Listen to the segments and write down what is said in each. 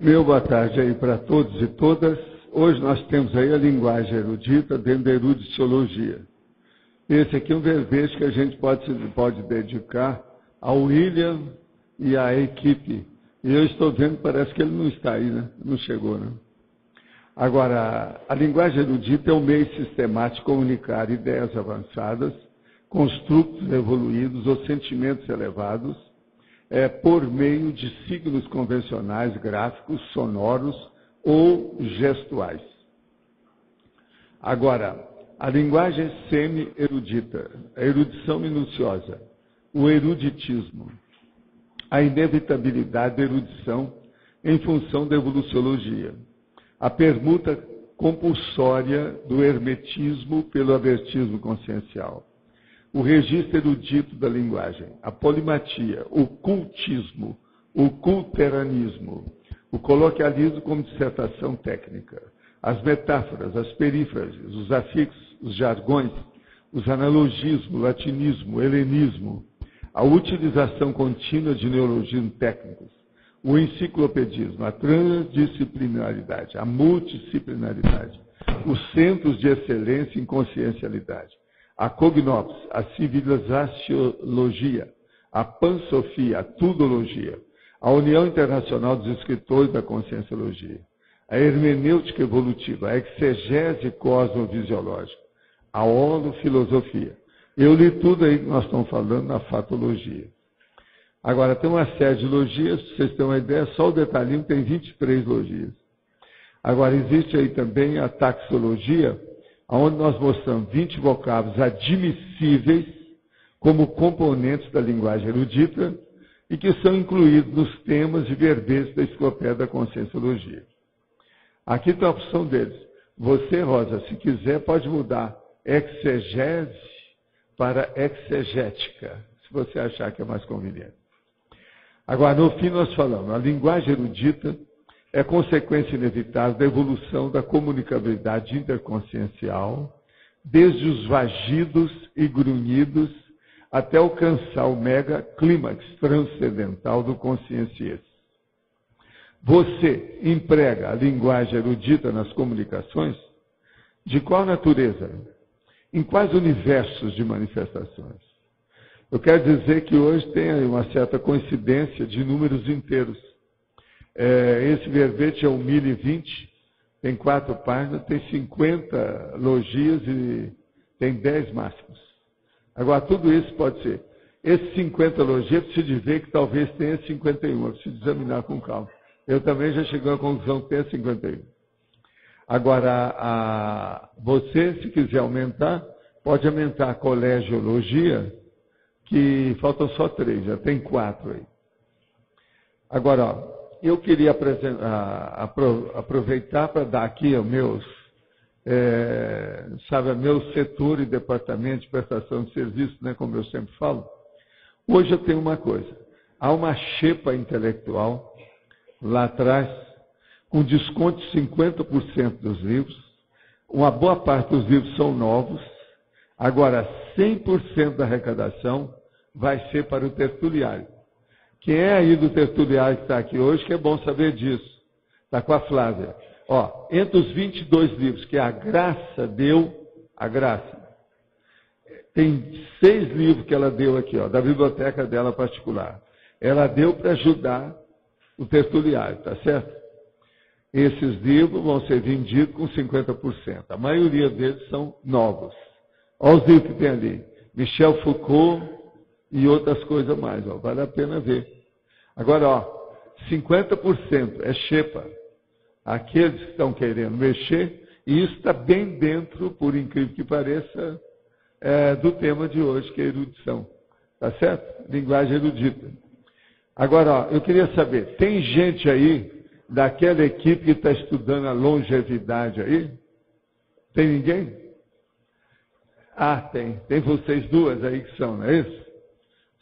Meu boa tarde aí para todos e todas. Hoje nós temos aí a linguagem erudita dentro da erudiciologia. Esse aqui é um verbete que a gente pode dedicar ao William e à equipe. E eu estou vendo, parece que ele não está aí, né? Não chegou, né? Agora, a linguagem erudita é um meio sistemático de comunicar ideias avançadas, construtos evoluídos ou sentimentos elevados, por meio de signos convencionais, gráficos, sonoros ou gestuais. Agora, a linguagem semi-erudita, a erudição minuciosa, o eruditismo, a inevitabilidade da erudição em função da evoluciologia, a permuta compulsória do hermetismo pelo abertismo consciencial, o registro erudito da linguagem, a polimatia, o cultismo, o culteranismo, o coloquialismo como dissertação técnica, as metáforas, as perífrases, os afixos, os jargões, os analogismos, o latinismo, o helenismo, a utilização contínua de neologismos técnicos, o enciclopedismo, a transdisciplinaridade, a multidisciplinaridade, os centros de excelência em consciencialidade, a cognops, a civilizaciologia, a pansofia, a tudologia, a União Internacional dos Escritores da Conscienciologia, a hermenêutica evolutiva, a exegese cosmovisiológica, a holofilosofia. Eu li tudo aí que nós estamos falando na fatologia. Agora, tem uma série de logias, para vocês terem uma ideia, só o detalhinho tem 23 logias. Agora, existe aí também a taxologia, onde nós mostramos 20 vocábulos admissíveis como componentes da linguagem erudita e que são incluídos nos temas e verbetes da enciclopédia da Conscienciologia. Aqui está a opção deles. Você, Rosa, se quiser, pode mudar exegese para exegética, se você achar que é mais conveniente. Agora, no fim, nós falamos, a linguagem erudita é consequência inevitável da evolução da comunicabilidade interconsciencial, desde os vagidos e grunhidos até alcançar o mega clímax transcendental do conscienciês. Você emprega a linguagem erudita nas comunicações? De qual natureza? Em quais universos de manifestações? Eu quero dizer que hoje tem uma certa coincidência de números inteiros. Esse verbete é o 1020, tem 4 páginas, tem 50 logias e tem 10 máximos. Agora, tudo isso pode ser. Esses 50 logias, preciso ver que talvez tenha 51, eu preciso examinar com calma. Eu também já cheguei à conclusão que tem 51. Agora, você, se quiser aumentar, pode aumentar a colegiologia, que faltam só 3, já tem 4 aí. Agora, ó, eu queria aproveitar para dar aqui aos meus, meu setor e departamento de prestação de serviço, né, como eu sempre falo. Hoje eu tenho uma coisa, há uma xepa intelectual lá atrás, com desconto de 50% dos livros, uma boa parte dos livros são novos, agora 100% da arrecadação vai ser para o tertuliário. Quem é aí do tertuliário que está aqui hoje, que é bom saber disso. Está com a Flávia. Ó, entre os 22 livros que a Graça deu, tem 6 livros que ela deu aqui, ó, da biblioteca dela particular. Ela deu para ajudar o tertuliário, tá certo? Esses livros vão ser vendidos com 50%. A maioria deles são novos. Olha os livros que tem ali. Michel Foucault e outras coisas mais, ó, vale a pena ver. Agora, ó, 50% é xepa. Aqueles que estão querendo mexer, e isso está bem dentro, por incrível que pareça, do tema de hoje, que é erudição. Tá certo? Linguagem erudita. Agora, ó, eu queria saber, tem gente aí daquela equipe que está estudando a longevidade aí? Tem ninguém? Ah, tem. Tem vocês duas aí que são, não é isso?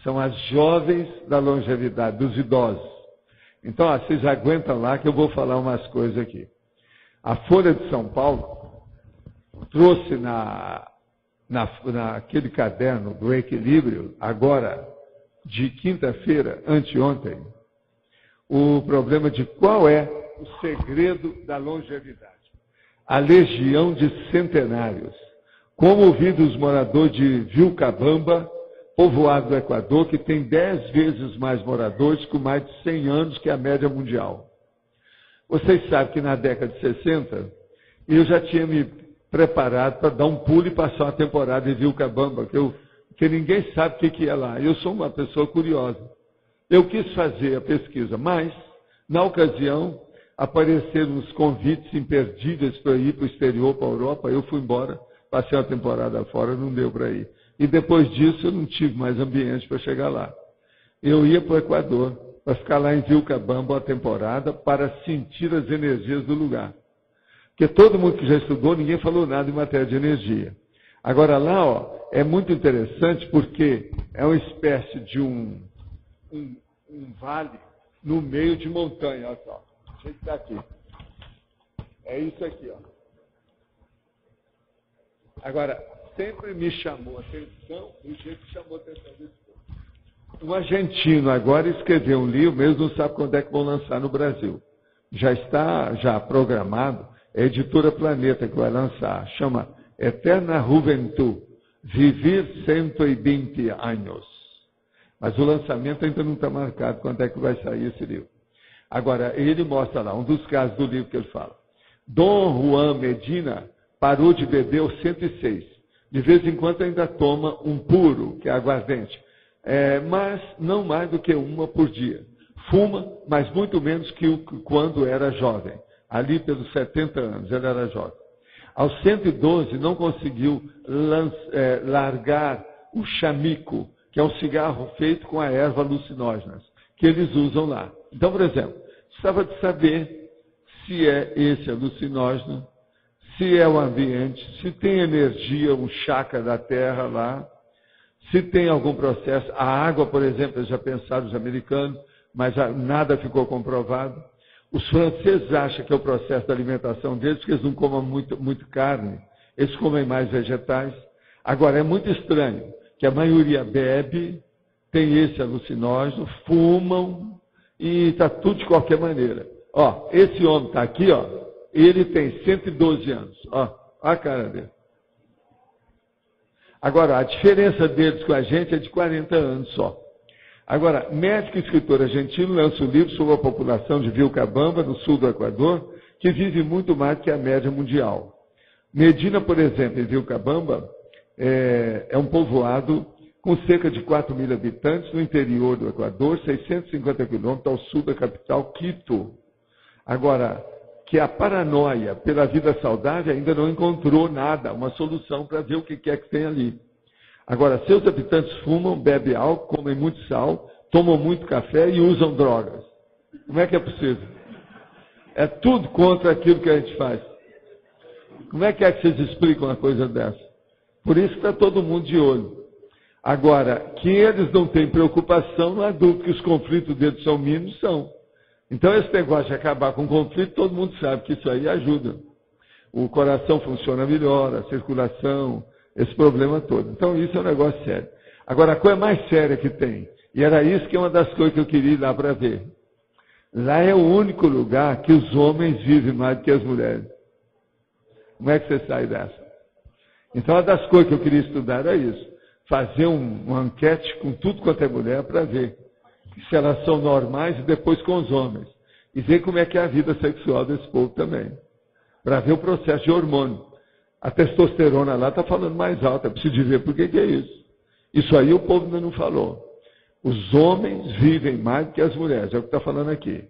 São as jovens da longevidade, dos idosos. Então, ó, vocês aguentam lá que eu vou falar umas coisas aqui. A Folha de São Paulo trouxe naquele caderno do equilíbrio, agora, de quinta-feira, anteontem, o problema de qual é o segredo da longevidade. A legião de centenários. Como ouvi dos moradores de Vilcabamba, povoado do Equador, que tem 10 vezes mais moradores, com mais de 100 anos que a média mundial. Vocês sabem que na década de 60, eu já tinha me preparado para dar um pulo e passar uma temporada em Vilcabamba, que ninguém sabe o que é lá. Eu sou uma pessoa curiosa. Eu quis fazer a pesquisa, mas, na ocasião, apareceram uns convites imperdíveis para ir para o exterior, para a Europa. Eu fui embora, passei uma temporada fora, não deu para ir. E depois disso, eu não tive mais ambiente para chegar lá. Eu ia para o Equador, para ficar lá em Vilcabamba uma temporada, para sentir as energias do lugar. Porque todo mundo que já estudou, ninguém falou nada em matéria de energia. Agora lá, ó, é muito interessante porque é uma espécie de um vale no meio de montanha. Olha só, a gente está aqui. É isso aqui, ó. Agora, sempre me chamou a atenção o jeito que chamou a atenção desse povo. Um argentino agora escreveu um livro, mesmo não sabe quando é que vão lançar no Brasil. Já está programado, é a editora Planeta que vai lançar, chama Eterna Juventud, Vivir 120 anos. Mas o lançamento ainda não está marcado quando é que vai sair esse livro. Agora, ele mostra lá, um dos casos do livro que ele fala. Dom Juan Medina parou de beber aos 106. De vez em quando ainda toma um puro, que é aguardente. Mas não mais do que uma por dia. Fuma, mas muito menos que quando era jovem. Ali pelos 70 anos, ele era jovem. Aos 112, não conseguiu largar o chamico, que é um cigarro feito com a erva alucinógenas, que eles usam lá. Então, por exemplo, precisava de saber se é esse alucinógeno, se é o ambiente, se tem energia, o chakra da terra lá, se tem algum processo. A água, por exemplo, eles já pensaram os americanos, mas nada ficou comprovado. Os franceses acham que é o processo da alimentação deles, porque eles não comem muito carne, eles comem mais vegetais. Agora, é muito estranho que a maioria bebe, tem esse alucinógeno, fumam e está tudo de qualquer maneira. Ó, esse homem está aqui, ó, ele tem 112 anos. Ó a cara dele. Agora, a diferença deles com a gente é de 40 anos só. Agora, médico e escritor argentino lança um livro sobre a população de Vilcabamba, no sul do Equador, que vive muito mais que a média mundial. Medina, por exemplo, em Vilcabamba, é um povoado com cerca de 4 mil habitantes no interior do Equador, 650 quilômetros ao sul da capital, Quito. Agora, que a paranoia pela vida saudável ainda não encontrou nada, uma solução para ver o que é que tem ali. Agora, seus habitantes fumam, bebem álcool, comem muito sal, tomam muito café e usam drogas. Como é que é possível? É tudo contra aquilo que a gente faz. Como é que vocês explicam uma coisa dessa? Por isso que está todo mundo de olho. Agora, que eles não têm preocupação, não há dúvida que os conflitos deles são mínimos, são. Então, esse negócio de acabar com o conflito, todo mundo sabe que isso aí ajuda. O coração funciona melhor, a circulação, esse problema todo. Então, isso é um negócio sério. Agora, a coisa mais séria que tem, e era isso que é uma das coisas que eu queria ir lá para ver. Lá é o único lugar que os homens vivem mais do que as mulheres. Como é que você sai dessa? Então, uma das coisas que eu queria estudar era isso. Fazer uma enquete com tudo quanto é mulher para ver se elas são normais e depois com os homens. E ver como é que é a vida sexual desse povo também. Para ver o processo de hormônio. A testosterona lá está falando mais alta. Eu preciso de ver por que é isso. Isso aí o povo ainda não falou. Os homens vivem mais do que as mulheres. É o que está falando aqui.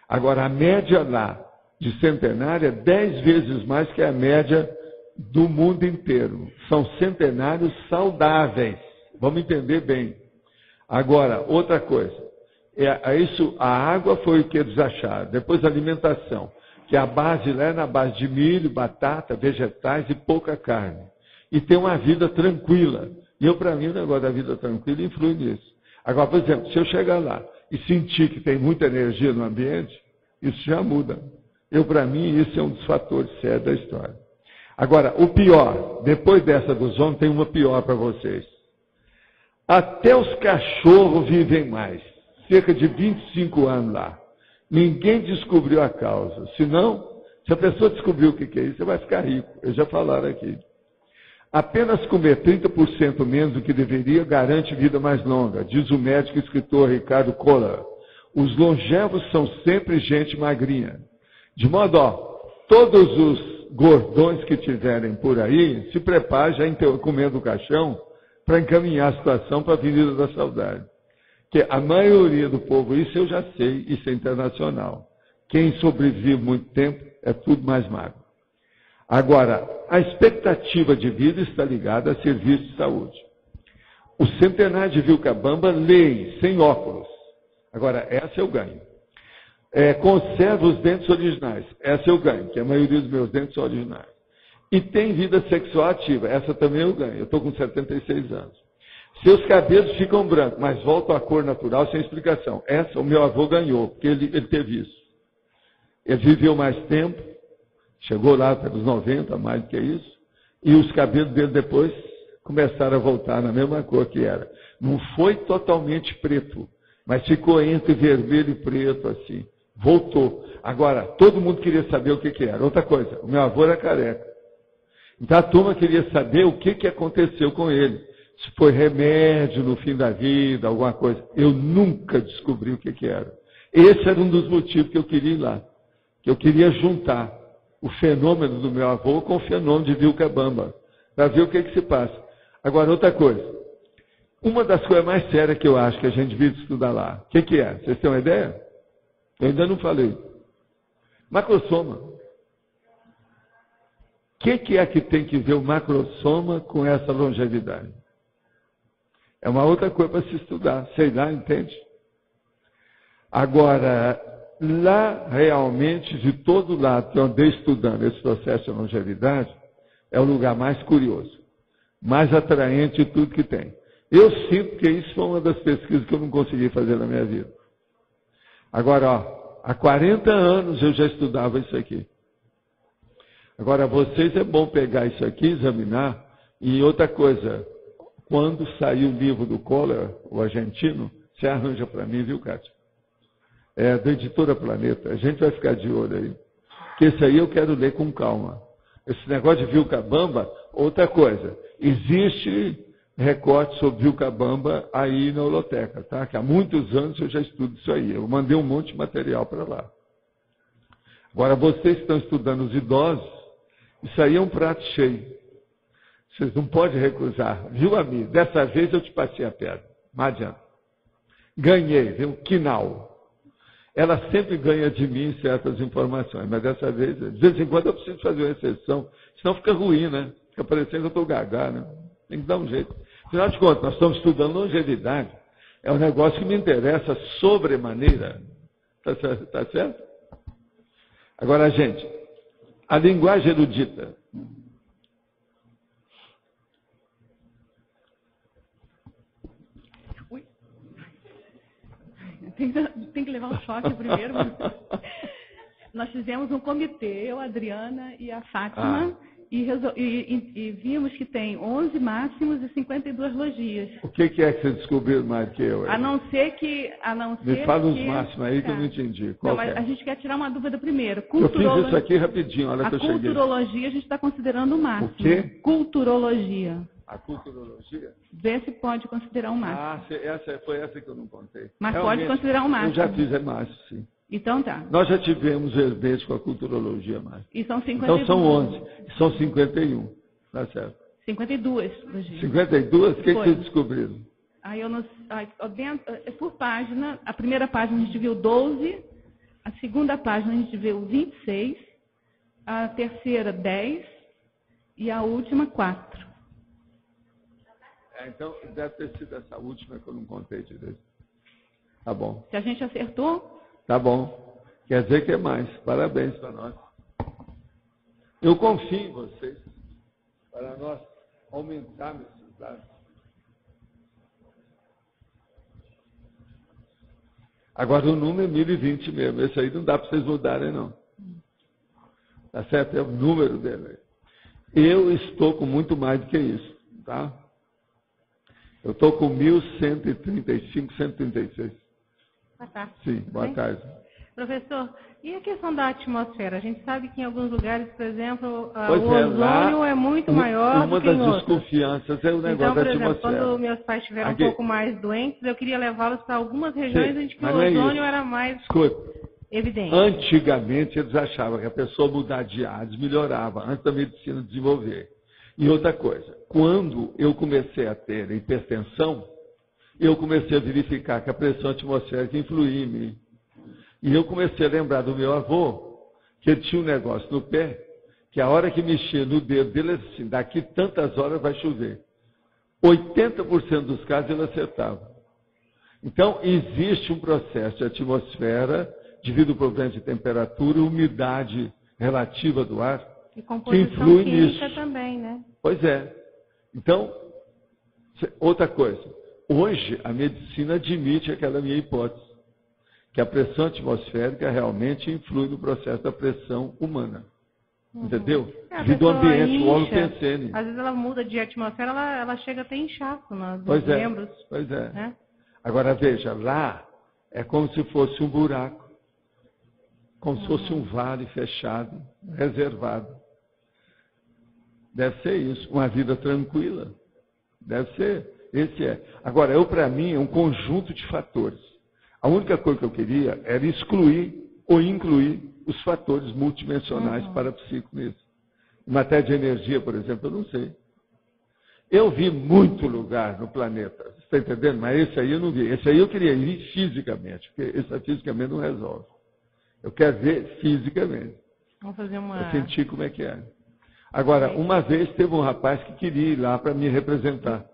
Agora, a média lá de centenário é 10 vezes mais que a média do mundo inteiro. São centenários saudáveis. Vamos entender bem. Agora, outra coisa. A água foi o que eles acharam. Depois a alimentação. Que a base lá é na base de milho, batata, vegetais e pouca carne. E tem uma vida tranquila. E para mim, o negócio da vida tranquila influi nisso. Agora, por exemplo, se eu chegar lá e sentir que tem muita energia no ambiente, isso já muda. Para mim, isso é um dos fatores sérios da história. Agora, o pior, depois dessa dos homens, tem uma pior para vocês. Até os cachorros vivem mais. Cerca de 25 anos lá. Ninguém descobriu a causa. Senão, se a pessoa descobrir o que é isso, você vai ficar rico. Eu já falaram aqui. Apenas comer 30% menos do que deveria garante vida mais longa, diz o médico e escritor Ricardo Kohler. Os longevos são sempre gente magrinha. De modo, todos os gordões que tiverem por aí, se preparem já comendo o caixão para encaminhar a situação para a Avenida da Saudade. Que a maioria do povo, isso eu já sei, isso é internacional. Quem sobrevive muito tempo é tudo mais magro. Agora, a expectativa de vida está ligada a serviços de saúde. O centenário de Vilcabamba leem sem óculos. Agora, essa eu ganho. Conserva os dentes originais. Essa eu ganho, que a maioria dos meus dentes são originais. E tem vida sexual ativa. Essa também eu ganho. Eu estou com 76 anos. Seus cabelos ficam brancos, mas voltam à cor natural sem explicação. Essa o meu avô ganhou, porque ele teve isso. Ele viveu mais tempo, chegou lá pelos 90, mais do que isso, e os cabelos dele depois começaram a voltar na mesma cor que era. Não foi totalmente preto, mas ficou entre vermelho e preto, assim. Voltou. Agora, todo mundo queria saber o que era. Outra coisa, o meu avô era careca. Então a turma queria saber o que aconteceu com ele. Se foi remédio no fim da vida, alguma coisa. Eu nunca descobri o que era. Esse era um dos motivos que eu queria ir lá. Que eu queria juntar o fenômeno do meu avô com o fenômeno de Vilcabamba, para ver o que se passa. Agora, outra coisa. Uma das coisas mais sérias que eu acho que a gente devia estudar lá, o que é? Vocês têm uma ideia? Eu ainda não falei. Macrosoma. O que é que tem que ver o macrosoma com essa longevidade? É uma outra coisa para se estudar. Sei lá, entende? Agora, lá realmente, de todo lado que eu andei estudando esse processo de longevidade, é o lugar mais curioso, mais atraente de tudo que tem. Eu sinto que isso foi uma das pesquisas que eu não consegui fazer na minha vida. Agora, há 40 anos eu já estudava isso aqui. Agora, vocês é bom pegar isso aqui, examinar, e outra coisa, quando sair o livro do Kohler, o argentino, você arranja para mim, viu, Cátia? Da editora Planeta. A gente vai ficar de olho aí. Porque esse aí eu quero ler com calma. Esse negócio de Vilcabamba, outra coisa. Existe recorte sobre Vilcabamba aí na Holoteca, tá? Que há muitos anos eu já estudo isso aí. Eu mandei um monte de material para lá. Agora, vocês que estão estudando os idosos, isso aí é um prato cheio. Vocês não podem recusar. Viu, amigo? Dessa vez eu te passei a pedra. Não adianta. Ganhei, viu? Quinal. Ela sempre ganha de mim certas informações, mas dessa vez, de vez em quando eu preciso fazer uma exceção, senão fica ruim, né? Fica parecendo que eu estou gaga, né? Tem que dar um jeito. Afinal de contas, nós estamos estudando longevidade. É um negócio que me interessa sobremaneira. Tá certo? Agora, gente, a linguagem erudita. Tem que levar um choque primeiro. Nós fizemos um comitê, eu, a Adriana e a Fátima, e vimos que tem 11 máximos e 52 logias. O que é que você descobriu mais do que eu? A não ser que... Me fala os máximos aí que eu não entendi. Qual não, a gente quer tirar uma dúvida primeiro. Eu fiz isso aqui rapidinho, olha que eu cheguei. A culturologia a gente está considerando o máximo. O quê? Culturologia. A culturologia? Vê se pode considerar um máximo. Foi essa que eu não contei. Mas realmente, pode considerar um máximo. Eu já fiz máximo, sim. Então tá. Nós já tivemos verbetes com a culturologia máxima. E são 52. Então são 11. São 51. Tá certo. 52 logias. 52? O que vocês descobriram? Aí eu não, por página, a primeira página a gente viu 12, a segunda página a gente viu 26, a terceira 10 e a última 4. Então, deve ter sido essa última que eu não contei direito. Tá bom. Se a gente acertou? Tá bom. Quer dizer que é mais. Parabéns para nós. Eu confio em vocês para nós aumentarmos esses dados. Agora, o número é 1020 mesmo. Esse aí não dá para vocês mudarem, não. Tá certo? É o número dele. Eu estou com muito mais do que isso, tá? Eu estou com 1135, 136. Boa tarde. Sim, boa tarde. Professor, e a questão da atmosfera? A gente sabe que em alguns lugares, por exemplo, Pois o ozônio é muito maior do que em Uma das outros. desconfianças é o negócio Então, por da exemplo, atmosfera. quando meus pais estiveram um pouco mais doentes, eu queria levá-los para algumas regiões onde que o mas não é ozônio isso. era mais Escuta, evidente. antigamente eles achavam que a pessoa mudar de ares melhorava, antes da medicina desenvolver. E outra coisa, quando eu comecei a ter hipertensão, eu comecei a verificar que a pressão atmosférica influía em mim. E eu comecei a lembrar do meu avô, que ele tinha um negócio no pé, que a hora que mexia no dedo dele, assim, daqui tantas horas vai chover. 80% dos casos ele acertava. Então, existe um processo de atmosfera, devido ao problema de temperatura e umidade relativa do ar, E que composição influi química nisso. também, né? Pois é. Então, outra coisa. Hoje, a medicina admite aquela minha hipótese, que a pressão atmosférica realmente influi no processo da pressão humana. Entendeu? Devido ao ambiente, o óleo pensene. Às vezes ela muda de atmosfera, ela chega até inchaço nos Pois é, membros. pois é. Né? Agora, veja, lá é como se fosse um buraco, como se fosse um vale fechado, reservado. Deve ser isso, uma vida tranquila. Deve ser, esse é. Agora, para mim, é um conjunto de fatores. A única coisa que eu queria era excluir ou incluir os fatores multidimensionais parapsíquicos nisso. Em matéria de energia, por exemplo, eu não sei. Eu vi muito lugar no planeta, você está entendendo? Mas esse aí eu não vi. Esse aí eu queria ir fisicamente, porque esse fisicamente não resolve. Eu quero ver fisicamente. Vamos fazer uma... Eu senti como é que é. Agora, uma vez teve um rapaz que queria ir lá para me representar.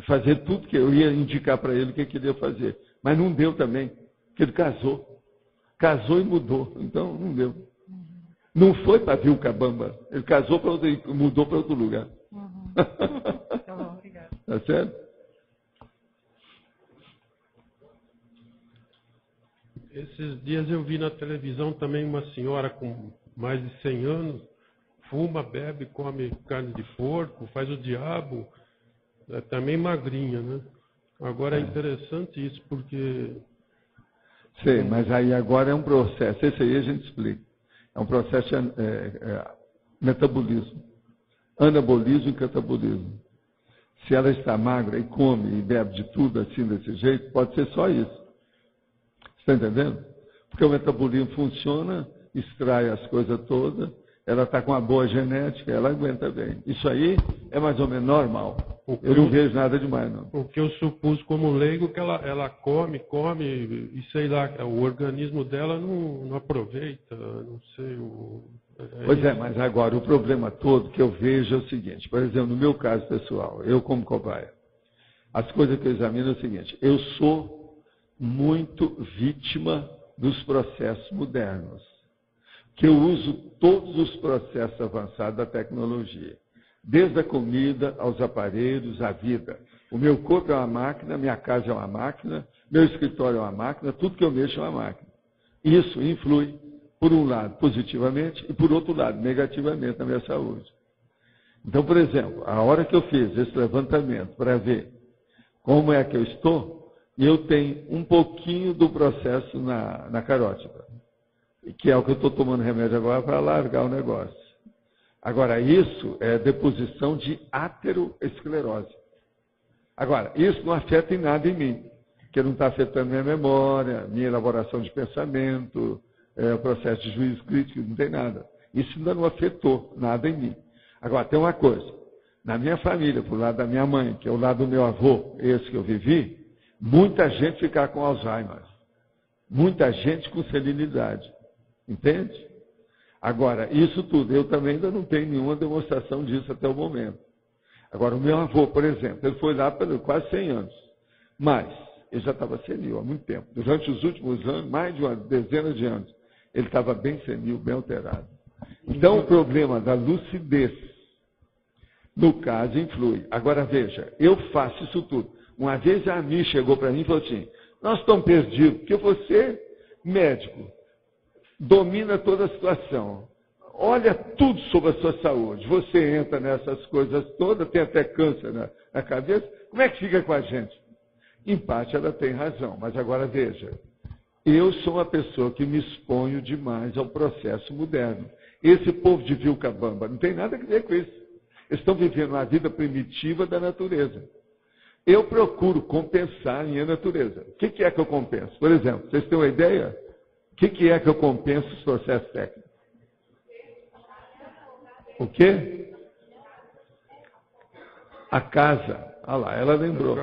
Fazer tudo que eu ia indicar para ele o que ele queria fazer. Mas não deu também, porque ele casou. Casou e mudou, então não deu. Não foi para Vilcabamba, ele casou e mudou para outro lugar. Tá bom, obrigada. Tá certo? Esses dias eu vi na televisão também uma senhora com mais de 100 anos, fuma, bebe, come carne de porco, faz o diabo, é também magrinha, né? Agora é interessante isso, porque... Sei, mas aí agora é um processo, esse aí a gente explica. É um processo de metabolismo, anabolismo e catabolismo. Se ela está magra e come e bebe de tudo assim desse jeito, pode ser só isso. Está entendendo? Porque o metabolismo funciona, extrai as coisas todas, ela está com uma boa genética, ela aguenta bem. Isso aí é mais ou menos normal. Eu não vejo nada demais, não. O que eu supus como leigo que ela come, e sei lá, o organismo dela não aproveita, não sei. Pois é, mas agora o problema todo que eu vejo é o seguinte, por exemplo, no meu caso pessoal, eu como cobaia, as coisas que eu examino é o seguinte, eu sou muito vítima dos processos modernos, que eu uso todos os processos avançados da tecnologia, desde a comida aos aparelhos, à vida. O meu corpo é uma máquina, minha casa é uma máquina, meu escritório é uma máquina, tudo que eu mexo é uma máquina. Isso influi, por um lado, positivamente e, por outro lado, negativamente na minha saúde. Então, por exemplo, a hora que eu fiz esse levantamento para ver como é que eu estou, eu tenho um pouquinho do processo na carótida, que é o que eu estou tomando remédio agora para largar o negócio. Agora, isso é deposição de ateroesclerose. Agora, isso não afeta em nada em mim, porque não está afetando minha memória, minha elaboração de pensamento, o processo de juízo crítico, não tem nada. Isso ainda não afetou nada em mim. Agora, tem uma coisa, na minha família, pro lado da minha mãe, que é o lado do meu avô, esse que eu vivi, muita gente ficar com Alzheimer, muita gente com senilidade, entende? Agora, isso tudo, eu também ainda não tenho nenhuma demonstração disso até o momento. Agora, o meu avô, por exemplo, ele foi lá por quase 100 anos, mas ele já estava senil há muito tempo. Durante os últimos anos, mais de uma dezena de anos, ele estava bem senil, bem alterado. Então, o problema da lucidez, no caso, influi. Agora, veja, eu faço isso tudo. Uma vez a Ami chegou para mim e falou assim, nós estamos perdidos, porque você, médico, domina toda a situação. Olha tudo sobre a sua saúde. Você entra nessas coisas todas, tem até câncer na cabeça. Como é que fica com a gente? Em parte ela tem razão, mas agora veja. Eu sou uma pessoa que me exponho demais ao processo moderno. Esse povo de Vilcabamba não tem nada a ver com isso. Eles estão vivendo uma vida primitiva da natureza. Eu procuro compensar a minha natureza. O que é que eu compenso? Por exemplo, vocês têm uma ideia? O que é que eu compenso os processos técnicos? O quê? A casa. Olha lá, ela lembrou.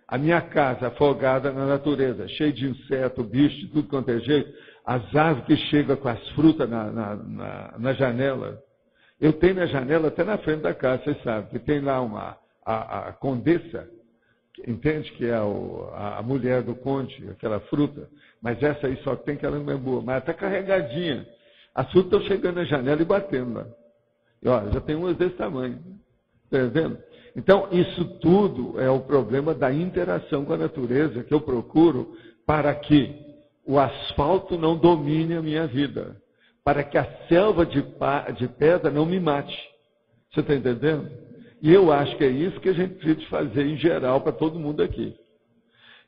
A minha casa afogada na natureza, cheia de inseto, bicho, de tudo quanto é jeito. As árvores que chegam com as frutas na janela. Eu tenho na janela até na frente da casa, vocês sabem, que tem lá a condessa, entende? Que é a mulher do conde, aquela fruta. Mas essa aí só tem que ela não é boa. Mas ela está carregadinha. As frutas estão chegando na janela e batendo lá. E olha, já tem umas desse tamanho. Está vendo? Então, isso tudo é o problema da interação com a natureza que eu procuro para que o asfalto não domine a minha vida. Para que a selva de pedra não me mate. Você está entendendo? E eu acho que é isso que a gente precisa fazer em geral para todo mundo aqui.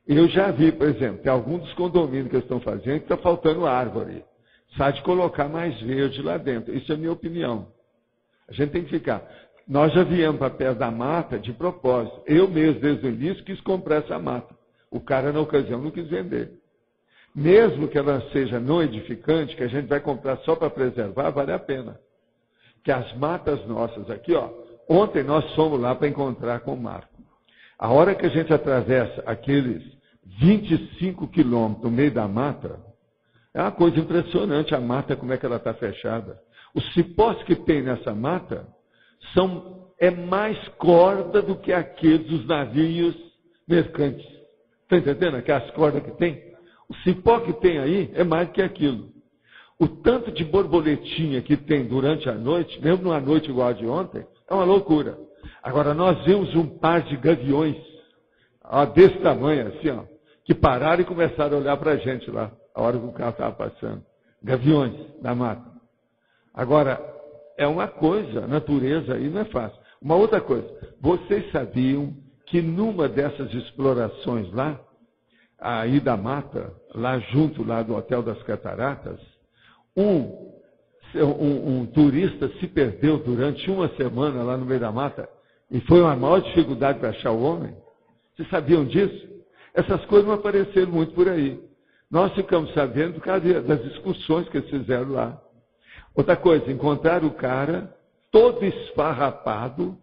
Eu já vi, por exemplo, tem alguns dos condomínios que eles estão fazendo que está faltando árvore. Sabe de colocar mais verde lá dentro. Isso é a minha opinião. A gente tem que ficar. Nós já viemos para perto da mata de propósito. Eu mesmo, desde o início, quis comprar essa mata. O cara, na ocasião, não quis vender. Mesmo que ela seja não edificante, que a gente vai comprar só para preservar, vale a pena. Que as matas nossas aqui, ó, ontem nós fomos lá para encontrar com o Marco. A hora que a gente atravessa aqueles 25 quilômetros no meio da mata, é uma coisa impressionante a mata, como é que ela está fechada. Os cipós que tem nessa mata é mais corda do que aqueles dos navios mercantes. Está entendendo? Aquelas cordas que tem. O cipó que tem aí é mais do que aquilo. O tanto de borboletinha que tem durante a noite, mesmo numa noite igual a de ontem, é uma loucura. Agora, nós vimos um par de gaviões, ó, desse tamanho assim, ó, que pararam e começaram a olhar para a gente lá, a hora que o carro estava passando. Gaviões da mata. Agora, é uma coisa, a natureza aí não é fácil. Uma outra coisa, vocês sabiam que numa dessas explorações lá, aí da mata, lá junto lá do Hotel das Cataratas, um turista se perdeu durante uma semana lá no meio da mata e foi uma maior dificuldade para achar o homem? Vocês sabiam disso? Essas coisas não apareceram muito por aí. Nós ficamos sabendo por causa das discussões que eles fizeram lá. Outra coisa, encontraram o cara todo esfarrapado,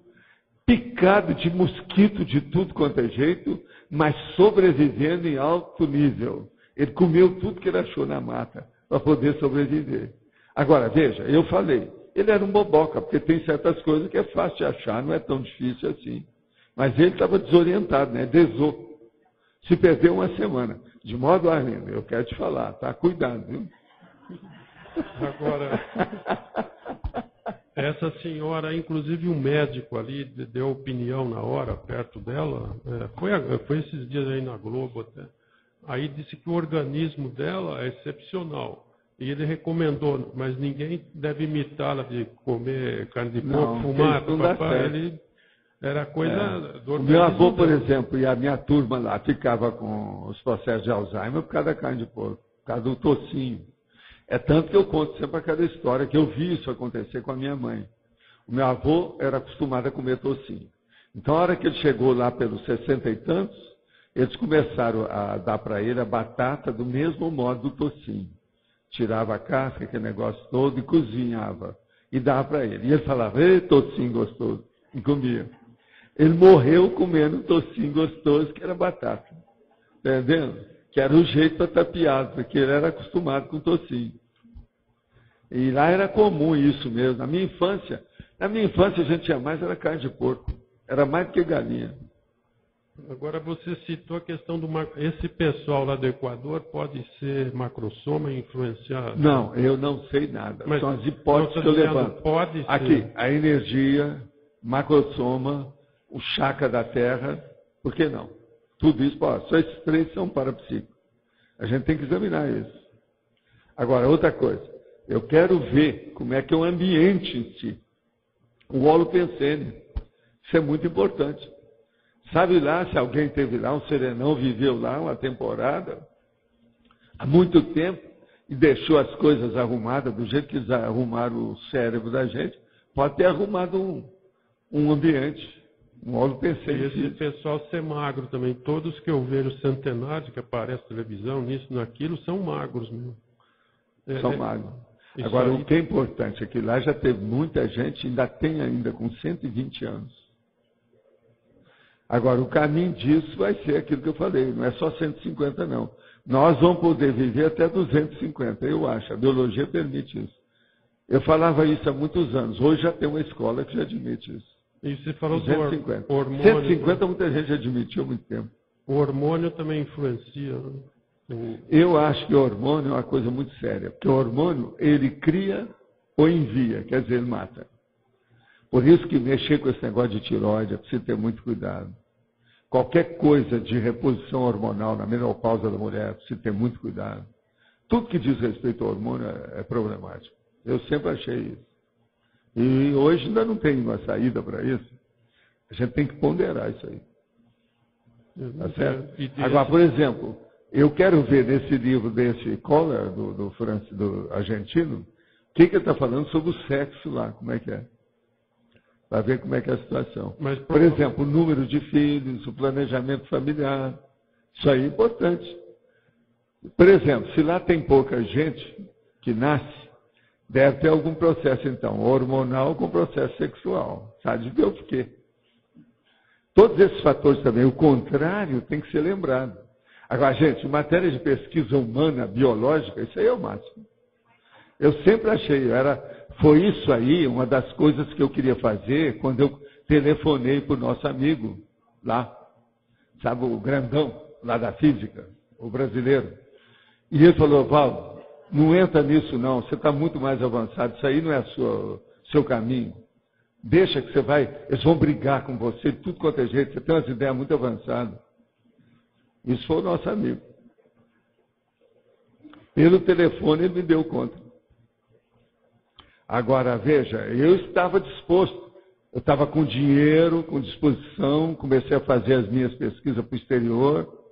picado de mosquito de tudo quanto é jeito, mas sobrevivendo em alto nível. Ele comeu tudo que ele achou na mata para poder sobreviver. Agora, veja, eu falei, ele era um boboca, porque tem certas coisas que é fácil de achar, não é tão difícil assim. Mas ele estava desorientado, né? Desou. Se perdeu uma semana. De modo, Arlindo, eu quero te falar, tá? Cuidado, viu? Agora, essa senhora, inclusive um médico ali, deu opinião na hora, perto dela, foi esses dias aí na Globo até, aí disse que o organismo dela é excepcional. E ele recomendou, mas ninguém deve imitá-la de comer carne de porco, fumar, papai, ele era coisa do organismo. O meu avô, por exemplo, e a minha turma lá, ficava com os processos de Alzheimer por causa da carne de porco, por causa do tocinho. É tanto que eu conto sempre aquela história, que eu vi isso acontecer com a minha mãe. O meu avô era acostumado a comer tocinho. Então, a hora que ele chegou lá pelos 60 e tantos, eles começaram a dar para ele a batata do mesmo modo do tocinho. Tirava a casca, aquele negócio todo, e cozinhava. E dava para ele. E ele falava, ei, tocinho gostoso. E comia. Ele morreu comendo tocinho gostoso, que era batata. Entendendo? Que era o jeito para tapeado, porque ele era acostumado com tocinho. E lá era comum isso mesmo. Na minha infância a gente tinha mais, era carne de porco. Era mais do que galinha. Agora você citou a questão do esse pessoal lá do Equador pode ser macrosoma e influenciar? Não, eu não sei nada. Mas são as hipóteses que eu levanto. Pode aqui, ser. A energia, macrosoma, o chakra da Terra, por que não? Tudo isso, só esses três são parapsíquicos. A gente tem que examinar isso. Agora, outra coisa, eu quero ver como é que é o ambiente em si. O holopensene, isso é muito importante. Sabe lá, se alguém teve lá, um serenão viveu lá uma temporada, há muito tempo e deixou as coisas arrumadas, do jeito que eles arrumaram o cérebro da gente, pode ter arrumado um ambiente, um holopensene. E esse pessoal ser magro também. Todos que eu vejo centenários que aparecem na televisão, nisso, naquilo, são magros mesmo. São magros. Isso Agora, aí... o que é importante é que lá já teve muita gente, ainda tem ainda com 120 anos. Agora, o caminho disso vai ser aquilo que eu falei, não é só 150 não. Nós vamos poder viver até 250, eu acho, a biologia permite isso. Eu falava isso há muitos anos, hoje já tem uma escola que já admite isso. E você falou 250. do hormônio... 150 muita gente admitiu há muito tempo. O hormônio também influencia, né? Eu acho que o hormônio é uma coisa muito séria, porque o hormônio, ele cria ou envia, quer dizer, ele mata. Por isso que mexer com esse negócio de tireoide é preciso ter muito cuidado. Qualquer coisa de reposição hormonal na menopausa da mulher é preciso ter muito cuidado. Tudo que diz respeito ao hormônio é problemático. Eu sempre achei isso. E hoje ainda não tem uma saída para isso. A gente tem que ponderar isso aí. Tá certo? Agora, por exemplo, eu quero ver nesse livro desse Kohler, do argentino, o que ele está falando sobre o sexo lá, como é que é. Para ver como é que é a situação. Mas, por exemplo, o número de filhos, o planejamento familiar, isso aí é importante. Por exemplo, se lá tem pouca gente que nasce, deve ter algum processo, então, hormonal com processo sexual. Sabe de ver o porquê. Todos esses fatores também, o contrário tem que ser lembrado. Agora, gente, em matéria de pesquisa humana, biológica, isso aí é o máximo. Eu sempre achei, foi isso aí uma das coisas que eu queria fazer quando eu telefonei para o nosso amigo lá, sabe, o grandão lá da física, o brasileiro. E ele falou, Valdo, não entra nisso não, você está muito mais avançado, isso aí não é seu caminho. Deixa que você vai, eles vão brigar com você de tudo quanto é jeito, você tem umas ideias muito avançadas. Isso foi o nosso amigo. Pelo telefone ele me deu conta. Agora, veja, eu estava disposto, eu estava com dinheiro, com disposição, comecei a fazer as minhas pesquisas para o exterior.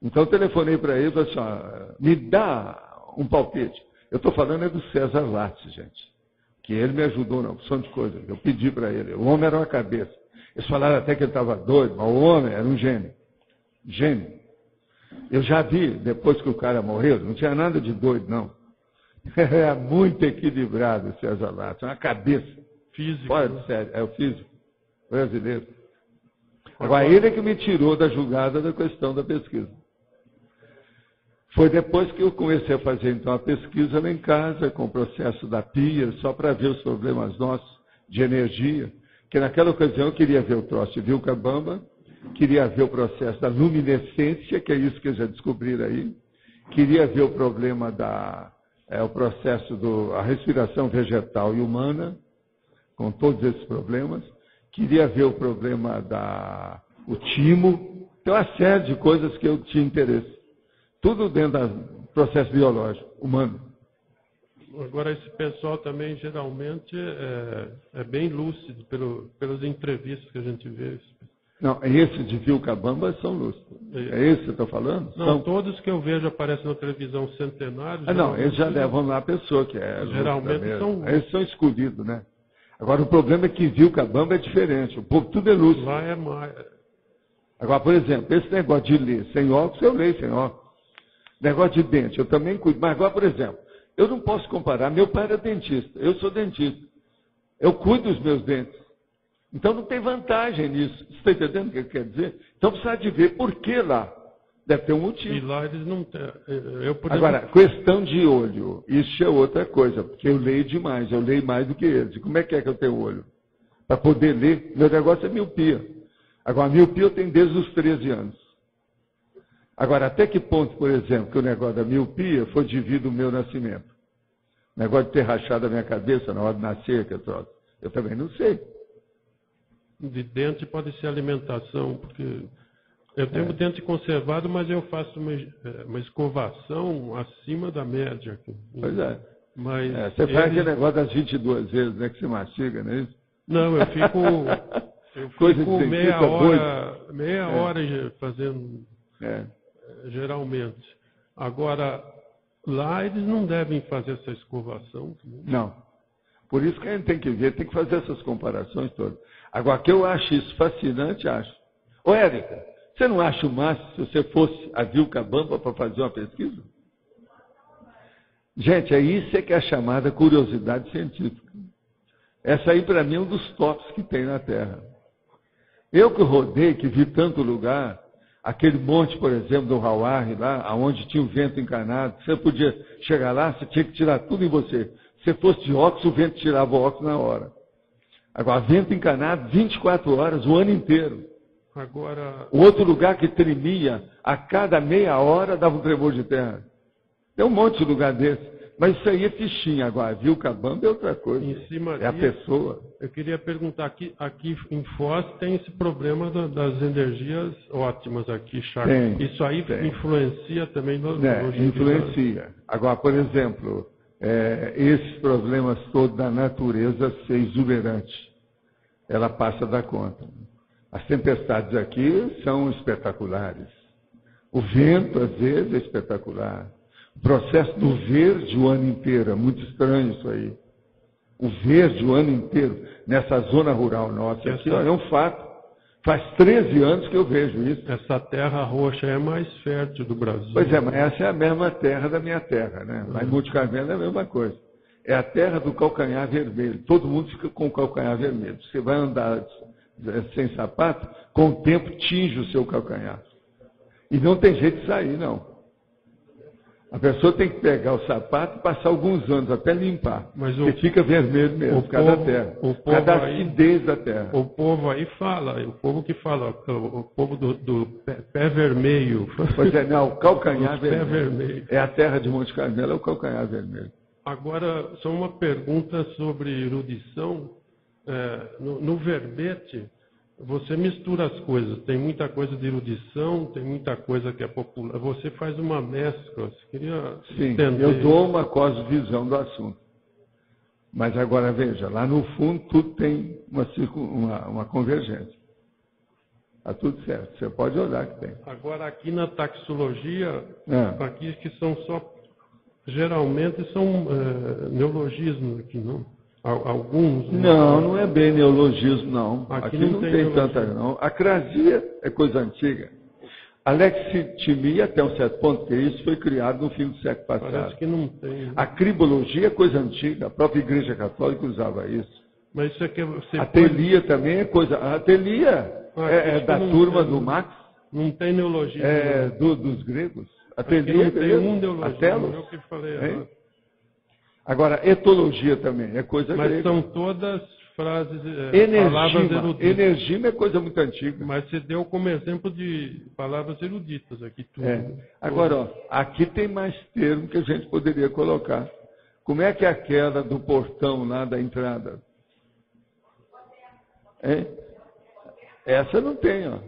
Então eu telefonei para ele e falei assim, me dá um palpite. Eu estou falando é do César Lattes, gente, que ele me ajudou na opção de coisas. Eu pedi para ele, o homem era uma cabeça. Eles falaram até que ele estava doido, mas o homem era um gênio. Gênio. Eu já vi, depois que o cara morreu, não tinha nada de doido, não. Era muito equilibrado o César Lattes, uma cabeça. Físico. Fora de série, é o físico brasileiro. Agora, ele é que me tirou da julgada da questão da pesquisa. Foi depois que eu comecei a fazer, então, a pesquisa lá em casa, com o processo da pia, só para ver os problemas nossos de energia, que naquela ocasião eu queria ver o troço de Vilcabamba, queria ver o processo da luminescência, que é isso que eles já descobriram aí, queria ver o problema o processo da respiração vegetal e humana, com todos esses problemas, queria ver o problema o timo, tem uma série de coisas que eu tinha interesse. Tudo dentro do processo biológico, humano. Agora, esse pessoal também, geralmente, é bem lúcido pelas entrevistas que a gente vê. Não, esses de Vilcabamba são lúcidos. É esse que eu estou falando? Não, todos que eu vejo aparecem na televisão centenários. Não, eles já levam lá a pessoa que é. Geralmente são. Eles são escolhidos, né? Agora, o problema é que Vilcabamba é diferente. O povo tudo é lúcido. Lá é mais. Agora, por exemplo, esse negócio de ler sem óculos, eu leio sem óculos. Negócio de dente, eu também cuido. Mas agora, por exemplo, eu não posso comparar. Meu pai era dentista, eu sou dentista. Eu cuido dos meus dentes. Então não tem vantagem nisso. Você está entendendo o que quer dizer? Então precisa de ver por que lá. Deve ter um motivo. E lá eles não têm. Agora, questão de olho, isso é outra coisa, porque eu leio demais, eu leio mais do que eles. E como é que eu tenho olho? Para poder ler, meu negócio é miopia. Agora, miopia eu tenho desde os 13 anos. Agora, até que ponto, por exemplo, que o negócio da miopia foi devido ao meu nascimento? O negócio de ter rachado a minha cabeça na hora de nascer, que eu também não sei. De dente pode ser alimentação, porque eu tenho dente conservado, mas eu faço uma escovação acima da média. Aqui. Pois é. Mas você faz aquele negócio das 22 vezes, né, que se mastiga, não é isso? Não, eu fico meia hora fazendo, geralmente. Agora, lá eles não devem fazer essa escovação. Não. Por isso que a gente tem que ver, tem que fazer essas comparações todas. Agora, que eu acho isso fascinante, acho. Ô, Érica, você não acha o máximo se você fosse a Vilcabamba para fazer uma pesquisa? Gente, é isso que é a chamada curiosidade científica. Essa aí, para mim, é um dos tops que tem na Terra. Eu que rodei, que vi tanto lugar, aquele monte, por exemplo, do Hawari, lá, onde tinha o vento encarnado, você podia chegar lá, você tinha que tirar tudo em você. Se fosse de óculos, o vento tirava o óculos na hora. Agora, vento encarnado, 24 horas, o ano inteiro. Agora, O outro lugar que tremia, a cada meia hora dava um tremor de terra. Tem um monte de lugar desse. Mas isso aí é fichinha. Agora, Vilcabamba é outra coisa. em cima É a disso, pessoa. eu queria perguntar, aqui em Foz tem esse problema das energias ótimas aqui, Chaco. Tem, Isso aí tem. influencia também no Influencia. Agora, por exemplo, esses problemas todos da natureza ser exuberante, ela passa a dar conta. As tempestades aqui são espetaculares. O vento, às vezes, é espetacular. O processo do verde o ano inteiro, é muito estranho isso aí. O verde o ano inteiro, nessa zona rural nossa aqui, é um fato. Faz 13 anos que eu vejo isso. Essa terra roxa é mais fértil do Brasil. Pois é, mas essa é a mesma terra da minha terra, né? Lá em Monte Carmelo é a mesma coisa. É a terra do calcanhar vermelho. Todo mundo fica com o calcanhar vermelho. Você vai andar sem sapato, com o tempo tinge o seu calcanhar. E não tem jeito de sair, não. A pessoa tem que pegar o sapato e passar alguns anos até limpar. Mas porque fica vermelho mesmo, por causa da terra. Por causa da acidez da terra. O povo aí fala, o povo que fala, o povo do pé vermelho. Pois é, não, o calcanhar pé vermelho. É a terra de Monte Carmelo, é o calcanhar vermelho. Agora, só uma pergunta sobre erudição. No verbete, você mistura as coisas. Tem muita coisa de erudição, tem muita coisa que é popular. Você faz uma mescla. Você queria entender? Eu dou uma cosmovisão do assunto. Mas agora, veja, lá no fundo tudo tem uma convergência. Está tudo certo. Você pode olhar que tem. Agora, aqui na taxologia, aqui que são só... Geralmente são neologismos aqui, não? Alguns? Não é bem neologismo, não. Aqui não tem tanta, não. A crasia é coisa antiga. A lexitimia, até um certo ponto, que isso foi criado no fim do século passado. Parece que não tem. A cribologia é coisa antiga. A própria Igreja Católica usava isso. Mas isso aqui você a telia também é coisa... A telia é da turma do Max. Não tem neologismo. Dos gregos. A telia não tem um neologismo. Eu que falei. Agora, etologia também é coisa grega. Mas são todas frases, palavras eruditas. Energima é coisa muito antiga. Mas você deu como exemplo de palavras eruditas aqui. Tudo. Agora, ó, aqui tem mais termo que a gente poderia colocar. Como é que é aquela do portão lá da entrada? Essa não tem, ó.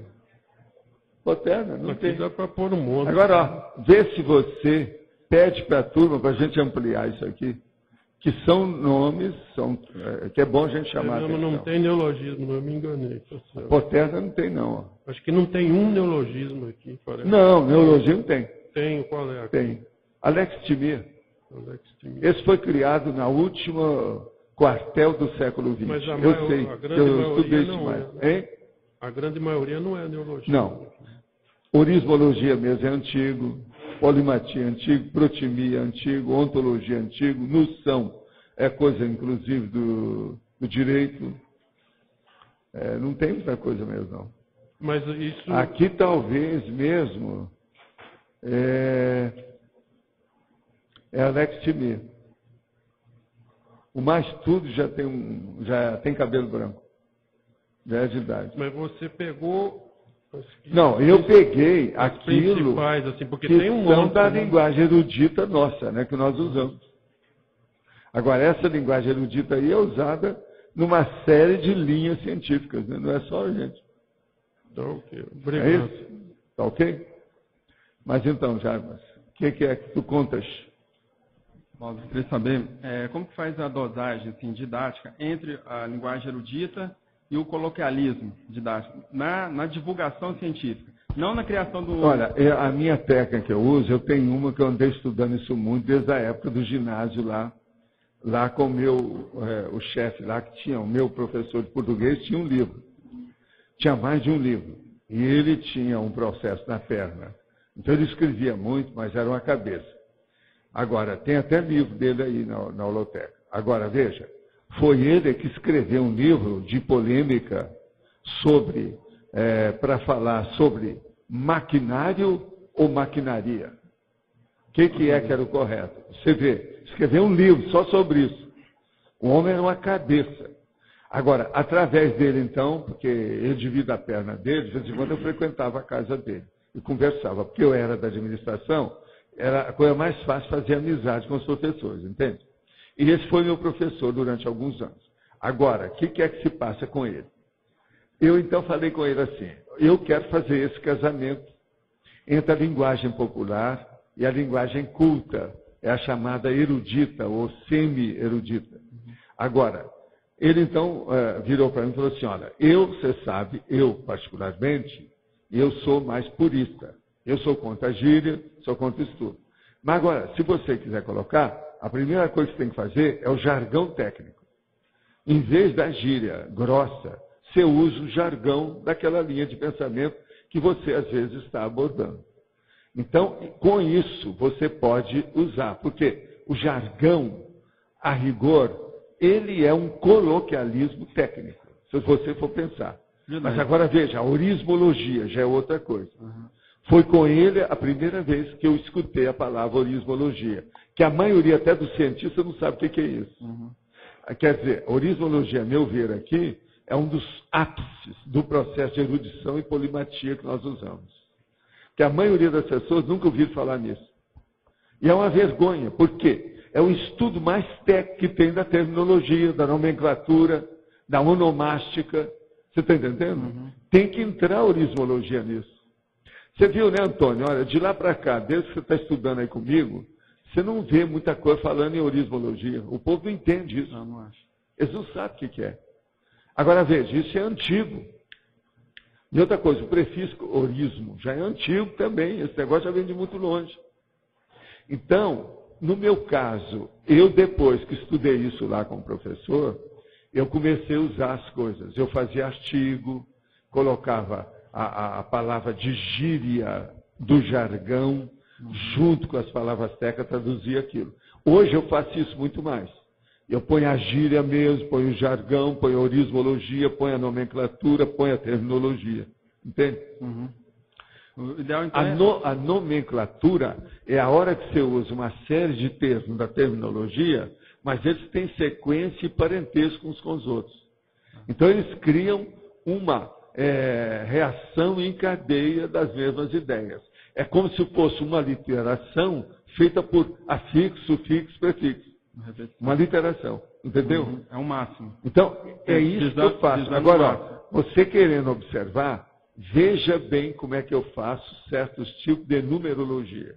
Poterna, não aqui tem. Dá para pôr um monte. Agora, ó, vê se você pede para a turma, para a gente ampliar isso aqui, que são nomes, que é bom a gente chamar. Não tem neologismo, eu me enganei. Poterna não tem, não. Ó. Acho que não tem um neologismo aqui. Parece. Não, neologismo tem. Tem, qual é? Aqui? Tem. Alextimia. Esse foi criado na última quartel do século XX. Mas eu sei, eu estudei isso mais. A grande maioria não é neologismo. Não. Orismologia mesmo é antigo, polimatia é antigo, protimia é antigo, ontologia é antigo, noção é coisa, inclusive, do direito. Não tem muita coisa mesmo, não. Mas isso... Aqui, talvez mesmo, a lextimia. O mais tudo já tem cabelo branco. Já é de idade. Mas você pegou... Não, eu peguei aquilo assim, porque que tem um são monte, da linguagem erudita nossa, né, que nós usamos. Agora, essa linguagem erudita aí é usada numa série de linhas científicas, né? Não é só a gente. Então, ok. Obrigado. É isso? Tá ok? Mas então, Jarbas, o que é que tu contas? Bom, eu queria saber como que faz a dosagem assim, didática entre a linguagem erudita e o coloquialismo didático na divulgação científica. Não na criação do... Olha, a minha técnica que eu uso, eu tenho uma que eu andei estudando isso muito desde a época do ginásio lá com o chefe lá, que tinha, o meu professor de português, tinha um livro. Tinha mais de um livro. E ele tinha um processo na perna. Então ele escrevia muito, mas era uma cabeça. Agora, tem até livro dele aí na holoteca. Agora, veja, foi ele que escreveu um livro de polêmica para falar sobre maquinário ou maquinaria. O que era o correto? Você vê, escreveu um livro só sobre isso. O homem era uma cabeça. Agora, através dele, então, porque eu divido a perna dele, de vez em quando eu frequentava a casa dele e conversava. Porque eu era da administração, era a coisa mais fácil fazer amizade com os professores, entende? E esse foi meu professor durante alguns anos. Agora, o que é que se passa com ele? Eu, então, falei com ele assim, eu quero fazer esse casamento entre a linguagem popular e a linguagem culta, é a chamada erudita ou semi-erudita. Agora, ele então virou para mim e falou assim, olha, você sabe, eu particularmente, eu sou mais purista. Eu sou contra a gíria, sou contra isso tudo. Mas agora, se você quiser colocar, a primeira coisa que você tem que fazer é o jargão técnico. Em vez da gíria grossa, você usa o jargão daquela linha de pensamento que você às vezes está abordando. Então, com isso, você pode usar, porque o jargão, a rigor, ele é um coloquialismo técnico, se você for pensar. Mas agora veja, a orismologia já é outra coisa. Foi com ele a primeira vez que eu escutei a palavra orismologia, que a maioria até dos cientistas não sabe o que é isso. Quer dizer, a orismologia, a meu ver aqui, é um dos ápices do processo de erudição e polimatia que nós usamos. Que a maioria das pessoas nunca ouviram falar nisso. E é uma vergonha, por quê? É o estudo mais técnico que tem da terminologia, da nomenclatura, da onomástica. Você está entendendo? Tem que entrar a orismologia nisso. Você viu, né, Antônio? Olha, de lá para cá, desde que você está estudando aí comigo, você não vê muita coisa falando em orismologia. O povo não entende isso. Não acho. Eles não sabem o que é. Agora, veja, isso é antigo. E outra coisa, o prefixo orismo já é antigo também. Esse negócio já vem de muito longe. Então, no meu caso, eu depois que estudei isso lá com o professor, eu comecei a usar as coisas. Eu fazia artigo, colocava a palavra de gíria do jargão, junto com as palavras técnicas, traduzia aquilo. Hoje eu faço isso muito mais. Eu ponho a gíria mesmo, ponho o jargão, ponho a orismologia, ponho a nomenclatura, ponho a terminologia. Entende? O ideal, então, A nomenclatura é a hora que você usa uma série de termos da terminologia, mas eles têm sequência e parentesco uns com os outros. Então eles criam uma reação em cadeia das mesmas ideias. É como se fosse uma literação feita por afixo, sufixo, prefixo. Uma literação, entendeu? É o máximo. Então, é isso que eu faço. Agora, você querendo observar, veja bem como é que eu faço certos tipos de numerologia.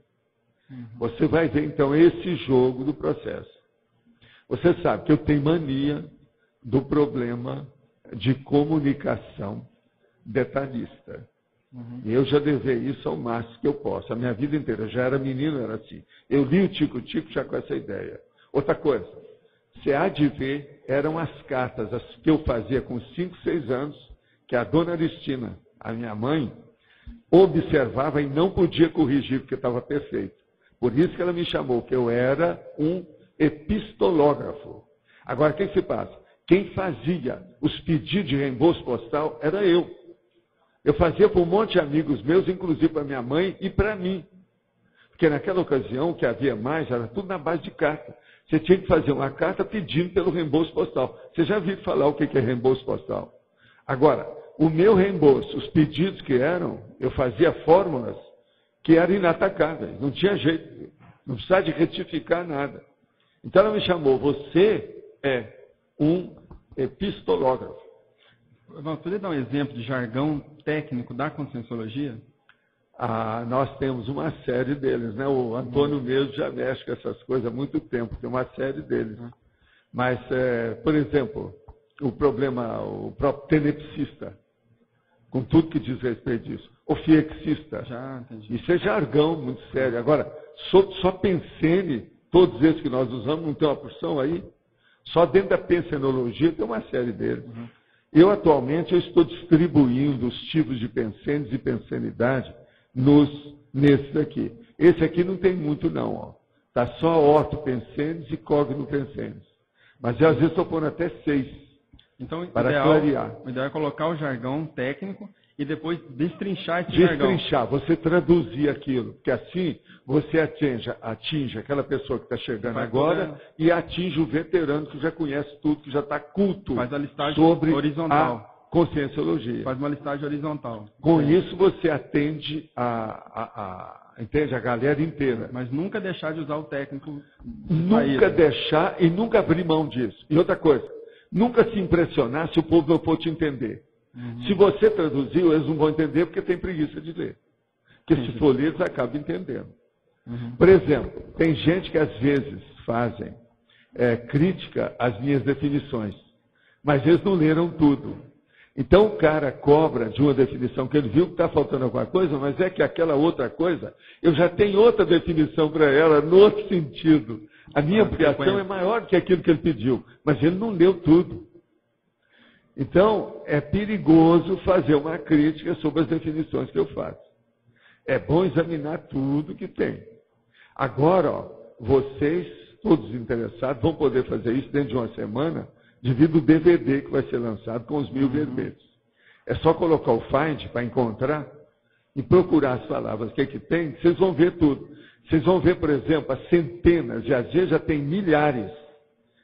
Você vai ver, então, esse jogo do processo. Você sabe que eu tenho mania do problema de comunicação detalhista. E eu já levei isso ao máximo que eu posso. A minha vida inteira, já era menino, era assim. Eu li o Tico-Tico já com essa ideia. Outra coisa, você há de ver, eram as cartas as que eu fazia com 5, 6 anos, que a dona Aristina, a minha mãe, observava e não podia corrigir, porque estava perfeito. Por isso que ela me chamou, que eu era um epistológrafo. Agora, o que se passa? Quem fazia os pedidos de reembolso postal era eu. Eu fazia para um monte de amigos meus, inclusive para minha mãe e para mim. Porque naquela ocasião, o que havia mais, era tudo na base de carta. Você tinha que fazer uma carta pedindo pelo reembolso postal. Você já viu falar o que é reembolso postal? Agora, o meu reembolso, os pedidos que eram, eu fazia fórmulas que eram inatacáveis. Não tinha jeito. Não precisava de retificar nada. Então ela me chamou, você é um epistológrafo. Vamos poder dar um exemplo de jargão técnico da Conscienciologia? Nós temos uma série deles, né? O Antônio mesmo já mexe com essas coisas há muito tempo, tem uma série deles. Mas, por exemplo, o próprio tenepsista, com tudo que diz respeito disso. ofiexista. Já entendi. Isso é jargão muito sério. Agora, só pensene, todos esses que nós usamos, não tem uma porção aí? Só dentro da pensenologia tem uma série deles. Eu, atualmente, eu estou distribuindo os tipos de pensenes e pensenidade nesses aqui. Esse aqui não tem muito, não. Está só ortopensenes e cognopensenes. Mas eu, às vezes, estou pondo até 6 Então, para clarear. O ideal é colocar o jargão técnico e depois destrinchar esse jargão. Destrinchar, você traduzir aquilo, porque assim você atinge aquela pessoa que está chegando agora e atinge o veterano que já conhece tudo, que já está culto Faz a listagem sobre horizontal. a conscienciologia. Faz uma listagem horizontal. Com isso você atende entende, a galera inteira. Mas nunca deixar de usar o técnico. Nunca deixar e nunca abrir mão disso. E outra coisa, nunca se impressionar se o povo não for te entender. Se você traduziu, eles não vão entender porque tem preguiça de ler. Porque se for ler, eles acabam entendendo. Por exemplo, tem gente que às vezes fazem crítica às minhas definições, mas eles não leram tudo. Então o cara cobra de uma definição que ele viu que está faltando alguma coisa, mas é que aquela outra coisa, eu já tenho outra definição para ela, no outro sentido. A minha ampliação é maior do que aquilo que ele pediu, mas ele não leu tudo. Então, é perigoso fazer uma crítica sobre as definições que eu faço. É bom examinar tudo que tem. Agora, vocês, todos interessados, vão poder fazer isso dentro de uma semana, devido ao DVD que vai ser lançado com os 1000 verbetes. É só colocar o Find para encontrar e procurar as palavras que tem, vocês vão ver tudo. Vocês vão ver, por exemplo, as centenas, e às vezes já tem milhares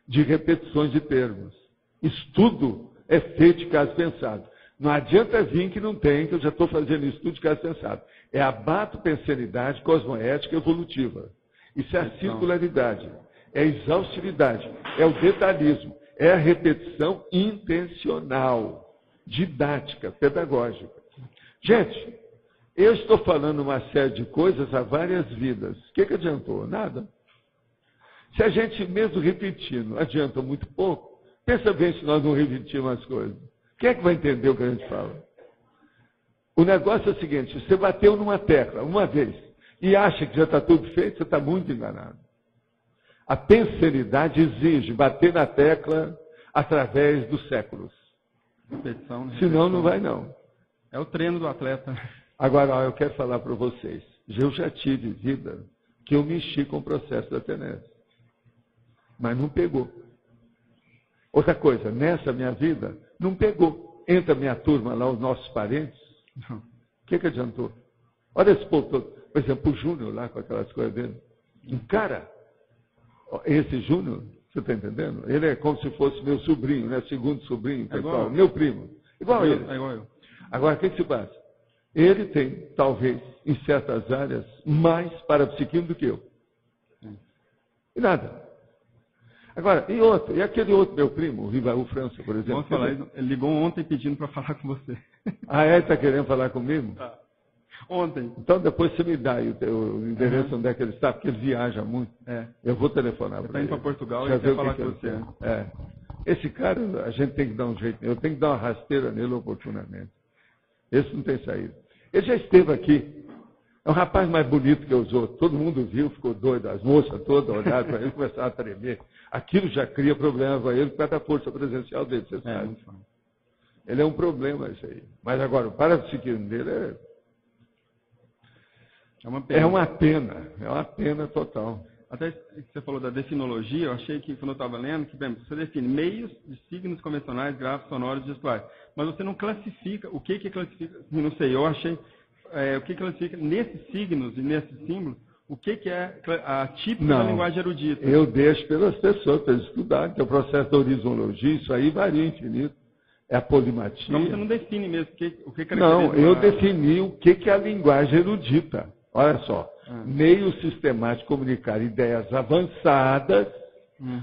de repetições de termos. Isso tudo é feito de caso pensado. Não adianta vir que não tem, que eu já estou fazendo isso tudo de caso pensado. É a batopensenidade cosmoética evolutiva. Isso é a circularidade, é a exaustividade, é o detalhismo, é a repetição intencional, didática, pedagógica. Gente, eu estou falando uma série de coisas há várias vidas. O que adiantou? Nada. Se a gente, mesmo repetindo, adianta muito pouco, pensa bem se nós não repetimos as coisas. Quem é que vai entender o que a gente fala? O negócio é o seguinte, você bateu numa tecla uma vez e acha que já está tudo feito, você está muito enganado. A pensenidade exige bater na tecla através dos séculos. Repetição, né? Senão não vai não. É o treino do atleta. Agora, eu quero falar para vocês. Eu já tive vida que eu mexi com o processo da tenese. Mas não pegou. Outra coisa, nessa minha vida, não pegou. Entra minha turma lá, os nossos parentes. O que adiantou? Olha esse povo todo. Por exemplo, o Júnior lá, com aquelas coisas dele. Um cara, esse Júnior, você está entendendo? Ele é como se fosse meu sobrinho, né? Segundo sobrinho, pessoal, meu primo. Igual a ele. É igual eu. Agora, o que se passa? Ele tem, talvez, em certas áreas, mais parapsiquismo do que eu. E nada. Agora, e aquele outro meu primo, o Rivaú França, por exemplo? Vamos falar, ele ligou ontem pedindo para falar com você. Ah, ele está querendo falar comigo? Tá. Ontem. Então depois você me dá o endereço onde é que ele está, porque ele viaja muito. Eu vou telefonar para ele. Ele está indo para Portugal já e quer falar com você. Esse cara, a gente tem que dar um jeito, eu tenho que dar uma rasteira nele oportunamente. Esse não tem saída. Ele já esteve aqui. É um rapaz mais bonito que os outros. Todo mundo viu, ficou doido. As moças todas olharam para ele, começaram a tremer. Aquilo já cria problema para ele, por causa da força presencial dele, você sabe. Ele é um problema isso aí. Mas agora, o parapsiquismo dele é uma pena total. Até que você falou da definologia, eu achei que, quando eu estava lendo, que você define meios de signos convencionais, gráficos, sonoros e gestuais. Mas você não classifica, o que classifica, não sei, eu achei, o que classifica nesses signos e nesses símbolos, o que é a típica da linguagem erudita. Eu deixo pelas pessoas, para eles estudarem, que é o processo da horizologia, isso aí varia infinito. É a polimatia. Então você não define mesmo o que caracteriza. Não, eu defini o que é a linguagem erudita. Olha só, meio sistemático de comunicar ideias avançadas,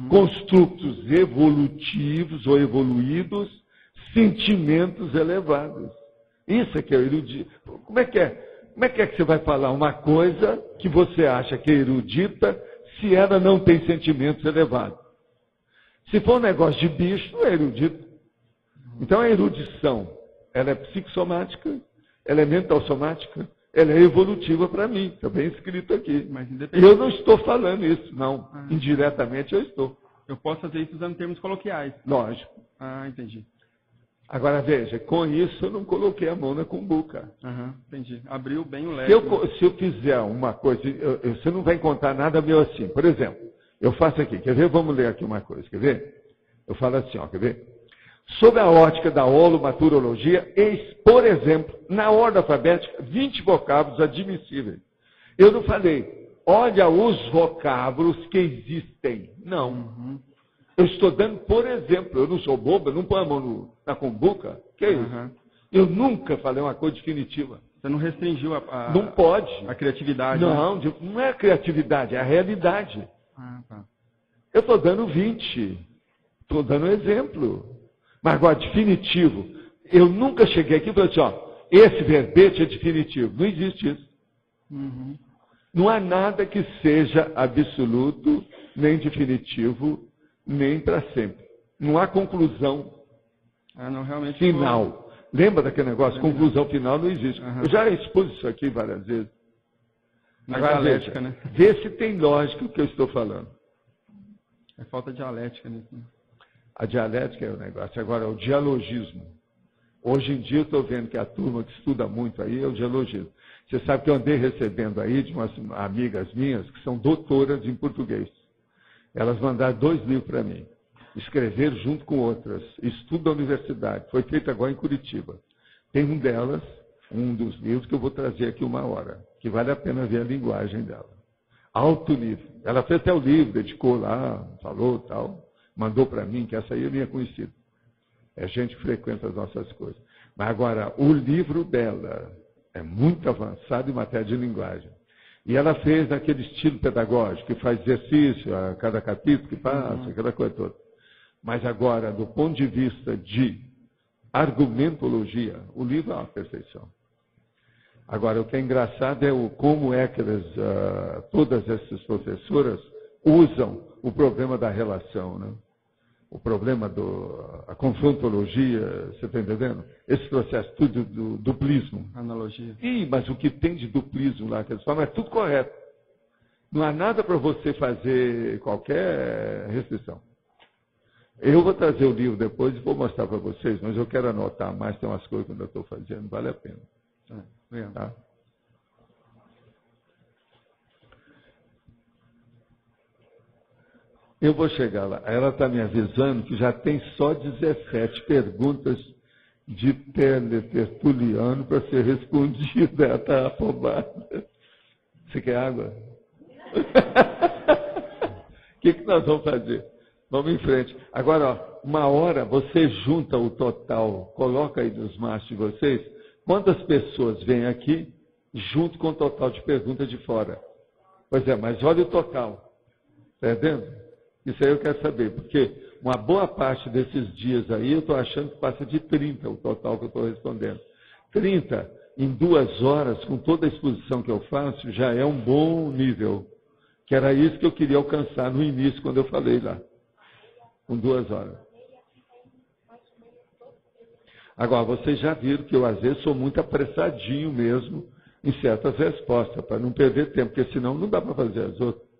construtos evolutivos ou evoluídos, sentimentos elevados. Isso é que é erudito. Como é que é que você vai falar uma coisa que você acha que é erudita se ela não tem sentimentos elevados? Se for um negócio de bicho, não é erudito. Então a erudição, ela é psicossomática Ela é mental somática? Ela é evolutiva para mim, está bem escrito aqui. Mas E eu não estou falando isso, não. Indiretamente eu estou. Eu posso fazer isso usando termos coloquiais. Lógico. Entendi. Agora veja, com isso eu não coloquei a mão na cumbuca. Entendi. Abriu bem o leque. Se eu fizer uma coisa, você não vai encontrar nada meu assim. Por exemplo, eu faço aqui, quer ver? Vamos ler aqui uma coisa, quer ver? Eu falo assim, ó, quer ver? Sob a ótica da holomaturologia, eis, por exemplo, na ordem alfabética, 20 vocábulos admissíveis. Eu não falei, olha os vocábulos que existem. Não. Eu estou dando, por exemplo, eu não sou bobo, eu não ponho a mão na cumbuca. Que é isso? Eu nunca falei uma coisa definitiva. Você não restringiu não pode. A criatividade. Não, né? Não é a criatividade, é a realidade. Tá. Eu estou dando 20. Estou dando exemplo. Mas agora, definitivo. Eu nunca cheguei aqui e falei assim, ó, esse verbete é definitivo. Não existe isso. Não há nada que seja absoluto, nem definitivo, nem para sempre. Não há conclusão Não, realmente final. Lembra daquele negócio? Conclusão final não existe. Eu já expus isso aqui várias vezes. Na Agora, dialética, veja, né? vê se tem lógica o que eu estou falando. É falta de dialética nisso. Né? A dialética é o negócio. Agora, o dialogismo. Hoje em dia eu estou vendo que a turma que estuda muito aí é o dialogismo. Você sabe que eu andei recebendo aí de umas amigas minhas que são doutoras em português. Elas mandaram 2 livros para mim. Escrever junto com outras. Estudo da universidade. Foi feito agora em Curitiba. Tem um delas, um dos livros, que eu vou trazer aqui uma hora. Que vale a pena ver a linguagem dela. Alto nível. Ela fez até o livro, dedicou lá, falou tal. Mandou para mim, que essa aí eu nem é conhecida. É gente que frequenta as nossas coisas. Mas agora, o livro dela é muito avançado em matéria de linguagem. E ela fez naquele estilo pedagógico, que faz exercício a cada capítulo que passa, aquela coisa toda. Mas agora, do ponto de vista de argumentologia, o livro é uma perfeição. Agora, o que é engraçado é como é que todas essas professoras usam o problema da relação, né? O problema a confrontologia, você está entendendo? Esse processo tudo do duplismo. Analogia. Mas o que tem de duplismo lá, que eles falam, é tudo correto. Não há nada para você fazer qualquer restrição. Eu vou trazer o livro depois e vou mostrar para vocês, mas eu quero anotar mais, tem umas coisas que eu estou fazendo, vale a pena. Tá? Eu vou chegar lá. Ela está me avisando que já tem só 17 perguntas de Tertuliano para ser respondida. Ela está afobada. Você quer água? O que nós vamos fazer? Vamos em frente. Agora, ó, uma hora você junta o total, coloca aí nos machos de vocês, quantas pessoas vêm aqui junto com o total de perguntas de fora. Pois é, mas olha o total. Está entendendo? Isso aí eu quero saber, porque uma boa parte desses dias aí eu estou achando que passa de 30 o total que eu estou respondendo. 30 em 2 horas, com toda a exposição que eu faço, já é um bom nível. Que era isso que eu queria alcançar no início, quando eu falei lá. Com 2 horas. Agora, vocês já viram que eu, às vezes, sou muito apressadinho mesmo em certas respostas, para não perder tempo, porque senão não dá para fazer as outras.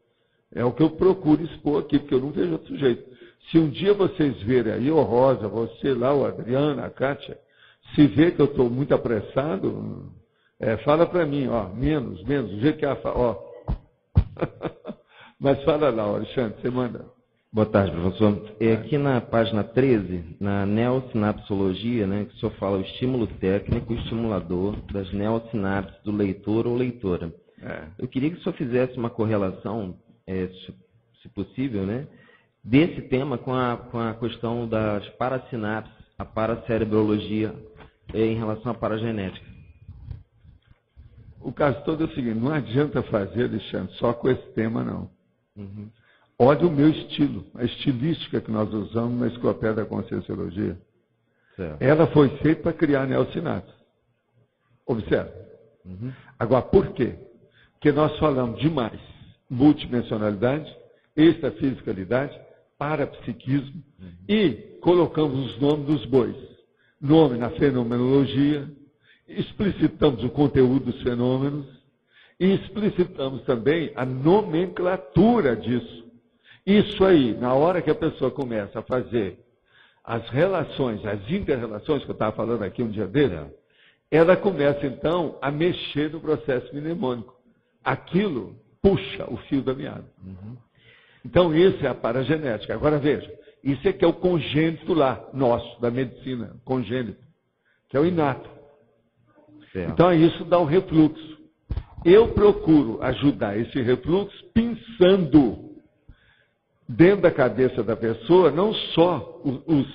É o que eu procuro expor aqui, porque eu não vejo outro jeito. Se um dia vocês verem aí, ô Rosa, você lá, o Adriana, a Kátia, se vê que eu estou muito apressado, fala para mim, ó, menos, do jeito que ela fala, ó. Mas fala lá, Alexandre, você manda. Boa tarde, professor. Aqui na página 13, na neossinapsologia, né, que o senhor fala o estímulo técnico, o estimulador das neossinapses do leitor ou leitora. Eu queria que o senhor fizesse uma correlação, se possível, né, desse tema com a questão das parasinapses, a paracerebrologia, em relação à paragenética. O caso todo é o seguinte, não adianta fazer, Alexandre, só com esse tema, não. Olha o meu estilo, a estilística que nós usamos na Enciclopédia da Conscienciologia. Certo. Ela foi feita para criar neossinapses. Observe. Agora, por quê? Porque nós falamos demais multidimensionalidade, extrafisicalidade, parapsiquismo e colocamos os nomes dos bois. Nome na fenomenologia explicitamos o conteúdo dos fenômenos e explicitamos também a nomenclatura disso. Isso aí, na hora que a pessoa começa a fazer as relações, as inter-relações que eu estava falando aqui um dia dele, ela começa então a mexer no processo mnemônico. Aquilo puxa o fio da meada. Então isso é a paragenética. Agora veja, isso é que é o congênito lá, nosso, da medicina, congênito, que é o inato. Certo. Então isso dá um refluxo. Eu procuro ajudar esse refluxo pensando dentro da cabeça da pessoa, não só os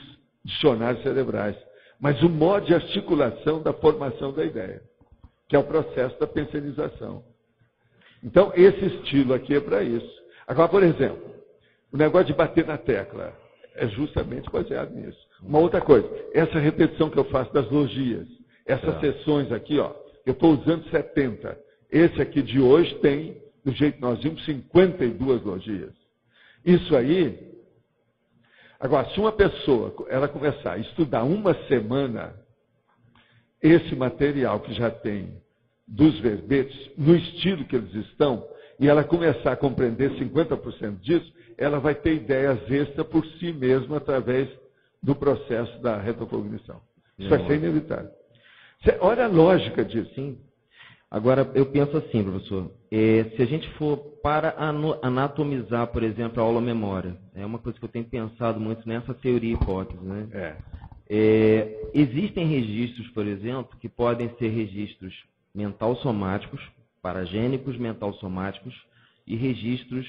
dicionários cerebrais, mas o modo de articulação da formação da ideia, que é o processo da pensanização. Então, esse estilo aqui é para isso. Agora, por exemplo, o negócio de bater na tecla é justamente baseado nisso. Uma outra coisa, essa repetição que eu faço das logias, essas sessões aqui, ó, eu estou usando 70. Esse aqui de hoje tem, do jeito que nós vimos, 52 logias. Isso aí, agora, se uma pessoa ela começar a estudar uma semana esse material que já tem dos verbetes, no estilo que eles estão, e ela começar a compreender 50% disso, ela vai ter ideias extras por si mesma através do processo da retrocognição. Isso vai ser inevitável. Olha a lógica disso. Sim. Agora, eu penso assim, professor, se a gente for para anatomizar, por exemplo, a aula-memória, é uma coisa que eu tenho pensado muito nessa teoria e hipótese, né? Existem registros, por exemplo, que podem ser registros mental-somáticos, paragênicos mental-somáticos, e registros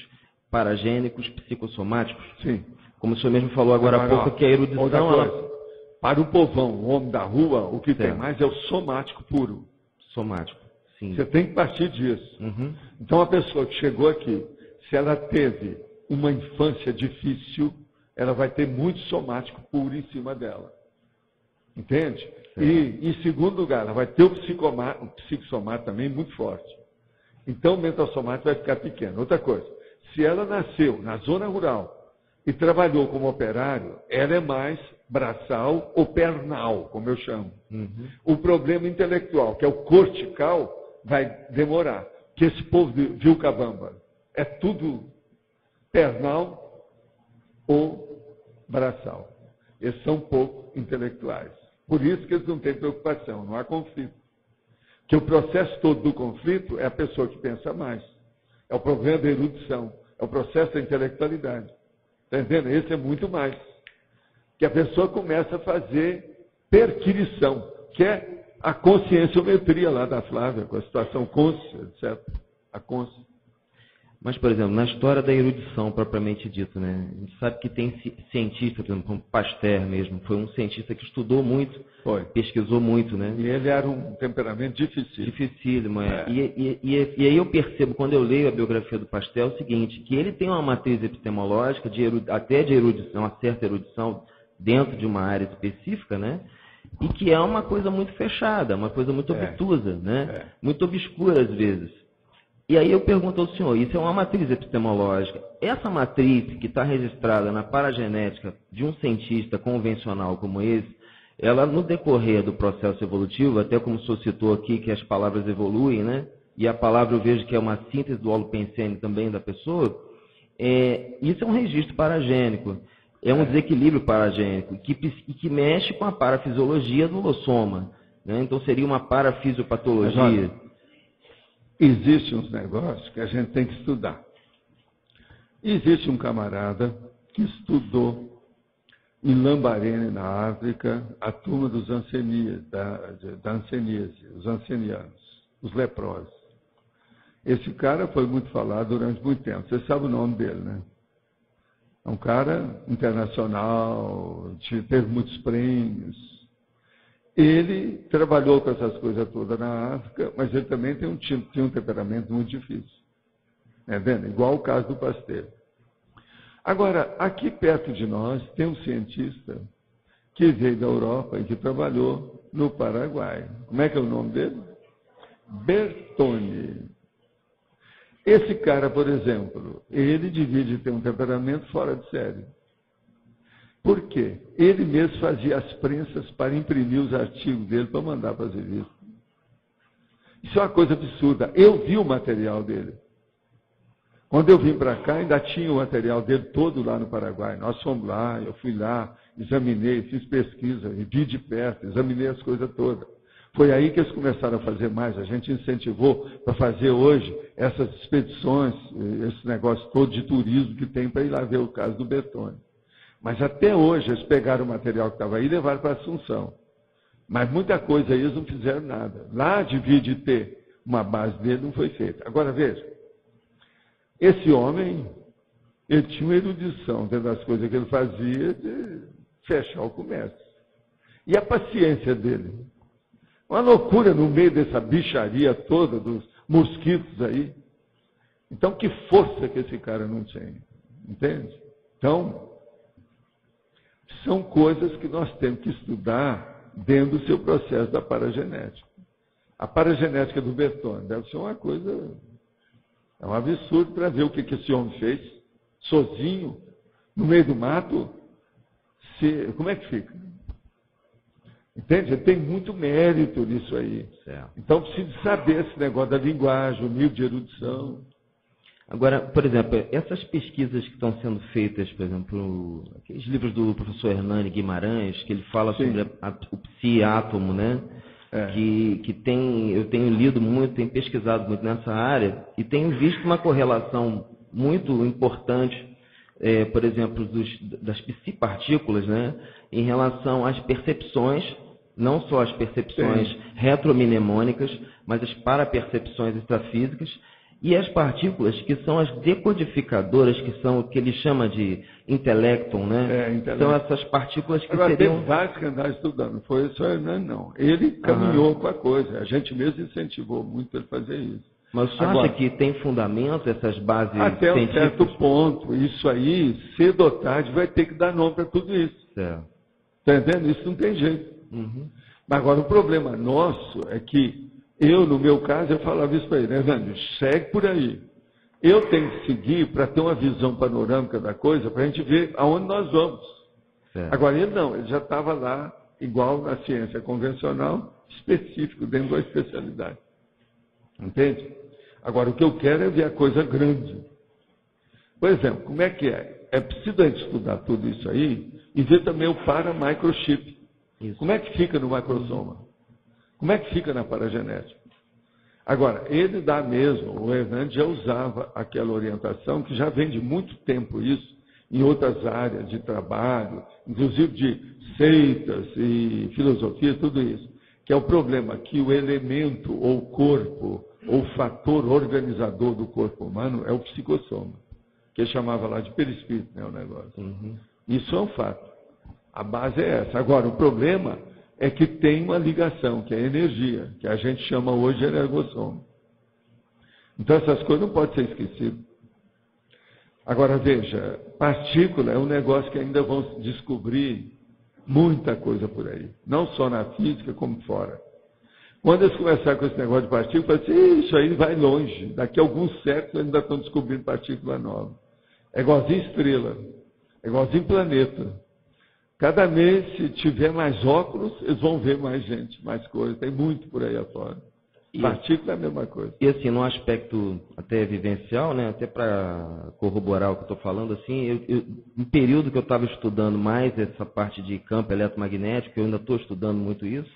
paragênicos psicossomáticos. Sim. Como o senhor mesmo falou agora há pouco, que a erudição... Para o povão, o homem da rua, o que tem mais é o somático puro. Somático. Sim. Você tem que partir disso. Então, a pessoa que chegou aqui, se ela teve uma infância difícil, ela vai ter muito somático puro em cima dela. Entende? E, em segundo lugar, ela vai ter o psicossomático também muito forte. Então, o mental somático vai ficar pequeno. Outra coisa, se ela nasceu na zona rural e trabalhou como operário, ela é mais braçal ou pernal, como eu chamo. O problema intelectual, que é o cortical, vai demorar. Que esse povo de Vilcabamba é tudo pernal ou braçal. Eles são pouco intelectuais. Por isso que eles não têm preocupação, não há conflito. Que o processo todo do conflito é a pessoa que pensa mais. É o problema da erudição, é o processo da intelectualidade. Está entendendo? Esse é muito mais. Que a pessoa começa a fazer perquirição, que é a conscienciometria lá da Flávia, com a situação cônscia, etc. A cônscia. Mas, por exemplo, na história da erudição propriamente dita, né? A gente sabe que tem cientistas, por exemplo, como Pasteur mesmo, foi um cientista que estudou muito, pesquisou muito, né? E ele era um temperamento difícil. Dificílimo, E aí eu percebo, quando eu leio a biografia do Pasteur, o seguinte, que ele tem uma matriz epistemológica, até de erudição, uma certa erudição, dentro de uma área específica, né? E que é uma coisa muito fechada, uma coisa muito obtusa, né? Muito obscura às vezes. E aí eu pergunto ao senhor, isso é uma matriz epistemológica. Essa matriz que está registrada na paragenética de um cientista convencional como esse, ela no decorrer do processo evolutivo, até como o senhor citou aqui que as palavras evoluem, né? E a palavra eu vejo que é uma síntese do holopensene também da pessoa, isso é um registro paragênico. É um desequilíbrio paragênico que mexe com a parafisiologia do holossoma. Né? Então seria uma parafisiopatologia. Existem uns negócios que a gente tem que estudar. Existe um camarada que estudou em Lambarene, na África, a turma dos Ansenias, da Anseníase, os ancenianos, os leprosos. Esse cara foi muito falado durante muito tempo. Você sabe o nome dele, né? É um cara internacional, teve muitos prêmios. Ele trabalhou com essas coisas todas na África, mas ele também tinha um temperamento muito difícil. Vendo? Igual o caso do Pasteur. Agora, aqui perto de nós, tem um cientista que veio da Europa e que trabalhou no Paraguai. Como é que é o nome dele? Bertone. Esse cara, por exemplo, ele devia ter um temperamento fora de série. Por quê? Ele mesmo fazia as prensas para imprimir os artigos dele para mandar para as revistas. Isso é uma coisa absurda. Eu vi o material dele. Quando eu vim para cá, ainda tinha o material dele todo lá no Paraguai. Nós fomos lá, eu fui lá, examinei, fiz pesquisa, vi de perto, examinei as coisas todas. Foi aí que eles começaram a fazer mais. A gente incentivou para fazer hoje essas expedições, esse negócio todo de turismo que tem para ir lá ver o caso do Bertone. Mas até hoje eles pegaram o material que estava aí e levaram para Assunção. Mas muita coisa aí eles não fizeram nada. Lá devia de ter uma base dele, não foi feita. Agora veja, esse homem, ele tinha uma erudição dentro das coisas que ele fazia de fechar o comércio. E a paciência dele? Uma loucura no meio dessa bicharia toda, dos mosquitos aí. Então, que força que esse cara não tem, entende? Então, são coisas que nós temos que estudar dentro do seu processo da paragenética. A paragenética do Bertone deve ser uma coisa, é um absurdo para ver o que esse homem fez, sozinho, no meio do mato. Como é que fica? Entende? Tem muito mérito nisso aí. Certo. Então, precisa saber esse negócio da linguagem, o nível de erudição. Agora, por exemplo, essas pesquisas que estão sendo feitas, por exemplo, aqueles livros do professor Hernani Guimarães, que ele fala sobre o psi-átomo, né? Eu tenho lido muito, tenho pesquisado muito nessa área e tenho visto uma correlação muito importante, por exemplo, das psi-partículas, né? Em relação às percepções, não só as percepções retromnemônicas, mas as parapercepções extrafísicas, e as partículas que são as decodificadoras, que são o que ele chama de intelecton, né? São essas partículas que agora, seriam... tem vários que andaram estudando, não foi só Hernani, não. Ele caminhou com a coisa, a gente mesmo incentivou muito ele fazer isso. Mas você acha que tem fundamento essas bases até científicas? Um certo ponto. Isso aí, cedo ou tarde, vai ter que dar nome para tudo isso. Certo. Está entendendo? Isso não tem jeito. Uhum. Mas agora, o problema nosso é que eu, no meu caso, eu falava isso para ele, né, Hernani? Segue por aí. Eu tenho que seguir para ter uma visão panorâmica da coisa, para a gente ver aonde nós vamos. Certo. Agora, ele não, ele já estava lá, igual na ciência convencional, específico, dentro da especialidade. Entende? Agora, o que eu quero é ver a coisa grande. Por exemplo, como é que é? É preciso a gente estudar tudo isso aí e ver também o para-microchip. Como é que fica no macrosoma? Como é que fica na paragenética? Agora, ele dá mesmo, o Hernani já usava aquela orientação, que já vem de muito tempo isso, em outras áreas de trabalho, inclusive de seitas e filosofia, tudo isso. Que é o problema que o elemento, ou corpo, ou fator organizador do corpo humano é o psicossoma, que ele chamava lá de perispírito, né, o negócio. Uhum. Isso é um fato. A base é essa. Agora, o problema é que tem uma ligação, que é a energia, que a gente chama hoje de energossoma. Então, essas coisas não podem ser esquecidas. Agora, veja, partícula é um negócio que ainda vão descobrir muita coisa por aí. Não só na física, como fora. Quando eles começaram com esse negócio de partícula, eu falei assim, isso aí vai longe. Daqui a alguns séculos ainda estão descobrindo partícula nova. É igualzinho estrela, é igualzinho planeta. Cada mês, se tiver mais óculos, eles vão ver mais gente, mais coisa. Tem muito por aí afora. Partícula é a mesma coisa. E assim, no aspecto até vivencial, né, até para corroborar o que eu estou falando, assim, no período que eu estava estudando mais essa parte de campo eletromagnético, eu ainda estou estudando muito isso,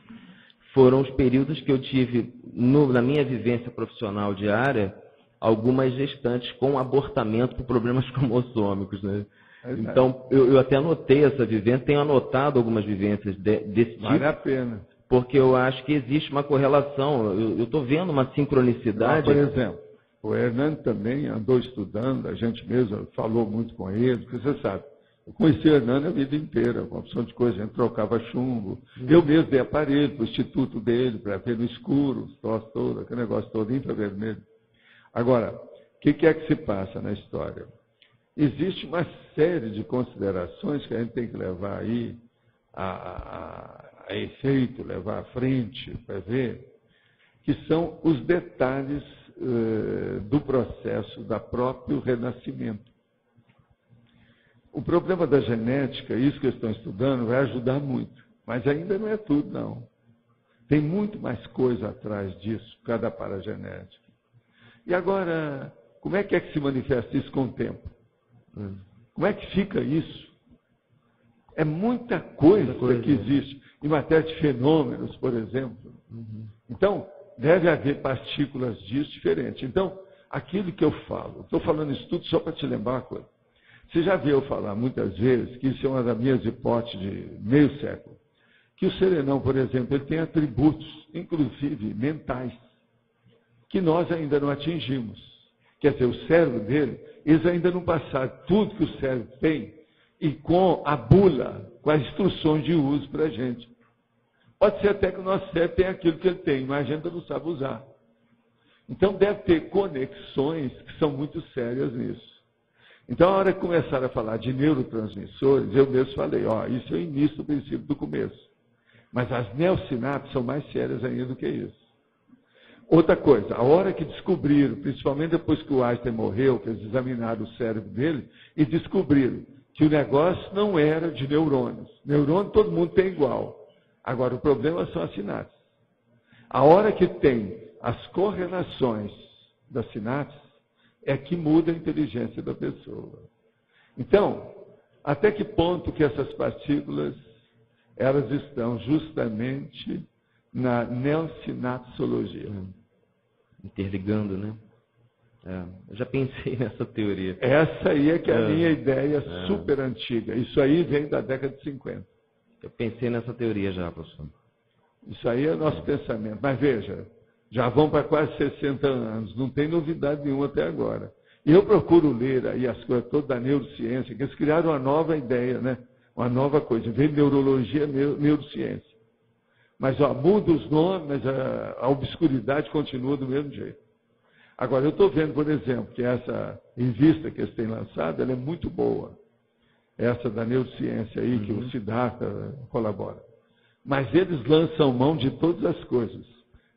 foram os períodos que eu tive, na minha vivência profissional diária, algumas gestantes com abortamento por problemas cromossômicos, né? Então, eu até anotei essa vivência, tenho anotado algumas vivências desse tipo. Vale a pena. Porque eu acho que existe uma correlação, eu estou vendo uma sincronicidade. Por exemplo, o Hernani também andou estudando, a gente mesmo falou muito com ele, porque você sabe, eu conheci o Hernani a vida inteira, com uma opção de coisa, a gente trocava chumbo. Eu mesmo dei aparelho para o instituto dele, para ver no escuro, os troços todos, aquele negócio todo infravermelho. Agora, o que é que se passa na história? Existe uma série de considerações que a gente tem que levar aí a efeito, levar à frente para ver, que são os detalhes do processo da próprio renascimento. O problema da genética, isso que eles estão estudando, vai ajudar muito, mas ainda não é tudo, não. Tem muito mais coisa atrás disso, por causa da paragenética. E agora, como é que se manifesta isso com o tempo? Como é que fica isso? É muita coisa que existe. Em matéria de fenômenos, por exemplo. Então, deve haver partículas disso diferentes. Então, aquilo que eu falo, estou falando isso tudo só para te lembrar uma coisa. Você já viu eu falar muitas vezes, que isso é uma das minhas hipóteses de meio século, que o serenão, por exemplo, ele tem atributos, inclusive mentais, que nós ainda não atingimos. Quer dizer, o cérebro dele, eles ainda não passaram tudo que o cérebro tem e com a bula, com as instruções de uso para a gente. Pode ser até que o nosso cérebro tenha aquilo que ele tem, mas a gente não sabe usar. Então deve ter conexões que são muito sérias nisso. Então, a hora que começaram a falar de neurotransmissores, eu mesmo falei, isso é o início do princípio do começo. Mas as neosinapses são mais sérias ainda do que isso. Outra coisa, a hora que descobriram, principalmente depois que o Einstein morreu, que eles examinaram o cérebro dele, e descobriram que o negócio não era de neurônios. Neurônio todo mundo tem igual. Agora, o problema são as sinapses. A hora que tem as correlações das sinapses, é que muda a inteligência da pessoa. Então, até que ponto que essas partículas, elas estão justamente na neosinapsologia? Interligando, né? Eu já pensei nessa teoria. Essa aí é que é a minha ideia super antiga. Isso aí vem da década de 50. Eu pensei nessa teoria já, professor. Isso aí é o nosso pensamento. Mas veja, já vão para quase 60 anos, não tem novidade nenhuma até agora. E eu procuro ler aí as coisas todas da neurociência, que eles criaram uma nova ideia, né? Uma nova coisa. Vem neurologia, neurociência. Mas muda os nomes, mas a obscuridade continua do mesmo jeito. Agora, eu estou vendo, por exemplo, que essa revista que eles têm lançado, ela é muito boa. Essa da neurociência aí, que o Siddhartha colabora. Mas eles lançam mão de todas as coisas.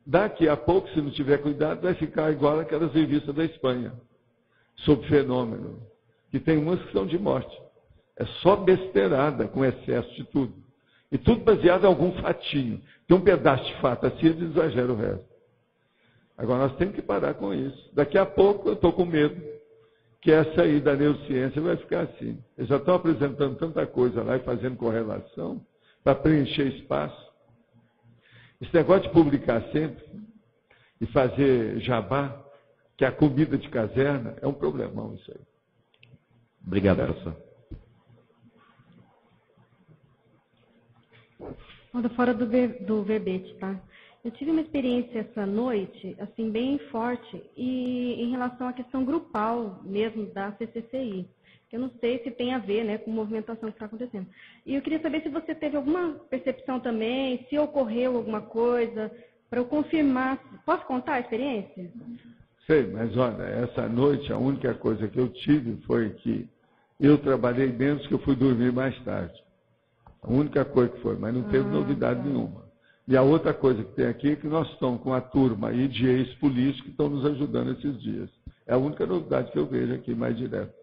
Daqui a pouco, se não tiver cuidado, vai ficar igual aquelas revistas da Espanha, sobre fenômeno, que tem umas que são de morte. É só besteirada, com excesso de tudo. E tudo baseado em algum fatinho. Tem um pedaço de fato assim, eles exageram o resto. Agora, nós temos que parar com isso. Daqui a pouco, eu estou com medo que essa aí da neurociência vai ficar assim. Eles já estão apresentando tanta coisa lá e fazendo correlação para preencher espaço. Esse negócio de publicar sempre e fazer jabá, que é a comida de caserna, é um problemão isso aí. Obrigado, professor. Fora do verbete, tá? Eu tive uma experiência essa noite, assim, bem forte, e em relação à questão grupal mesmo da CCCI. Eu não sei se tem a ver, né, com a movimentação que está acontecendo. E eu queria saber se você teve alguma percepção também, se ocorreu alguma coisa, para eu confirmar. Posso contar a experiência? Sei, mas olha, essa noite a única coisa que eu tive foi que eu trabalhei menos, que eu fui dormir mais tarde. A única coisa que foi, mas não teve novidade nenhuma. E a outra coisa que tem aqui é que nós estamos com a turma aí de ex-políticos que estão nos ajudando esses dias. É a única novidade que eu vejo aqui mais direto.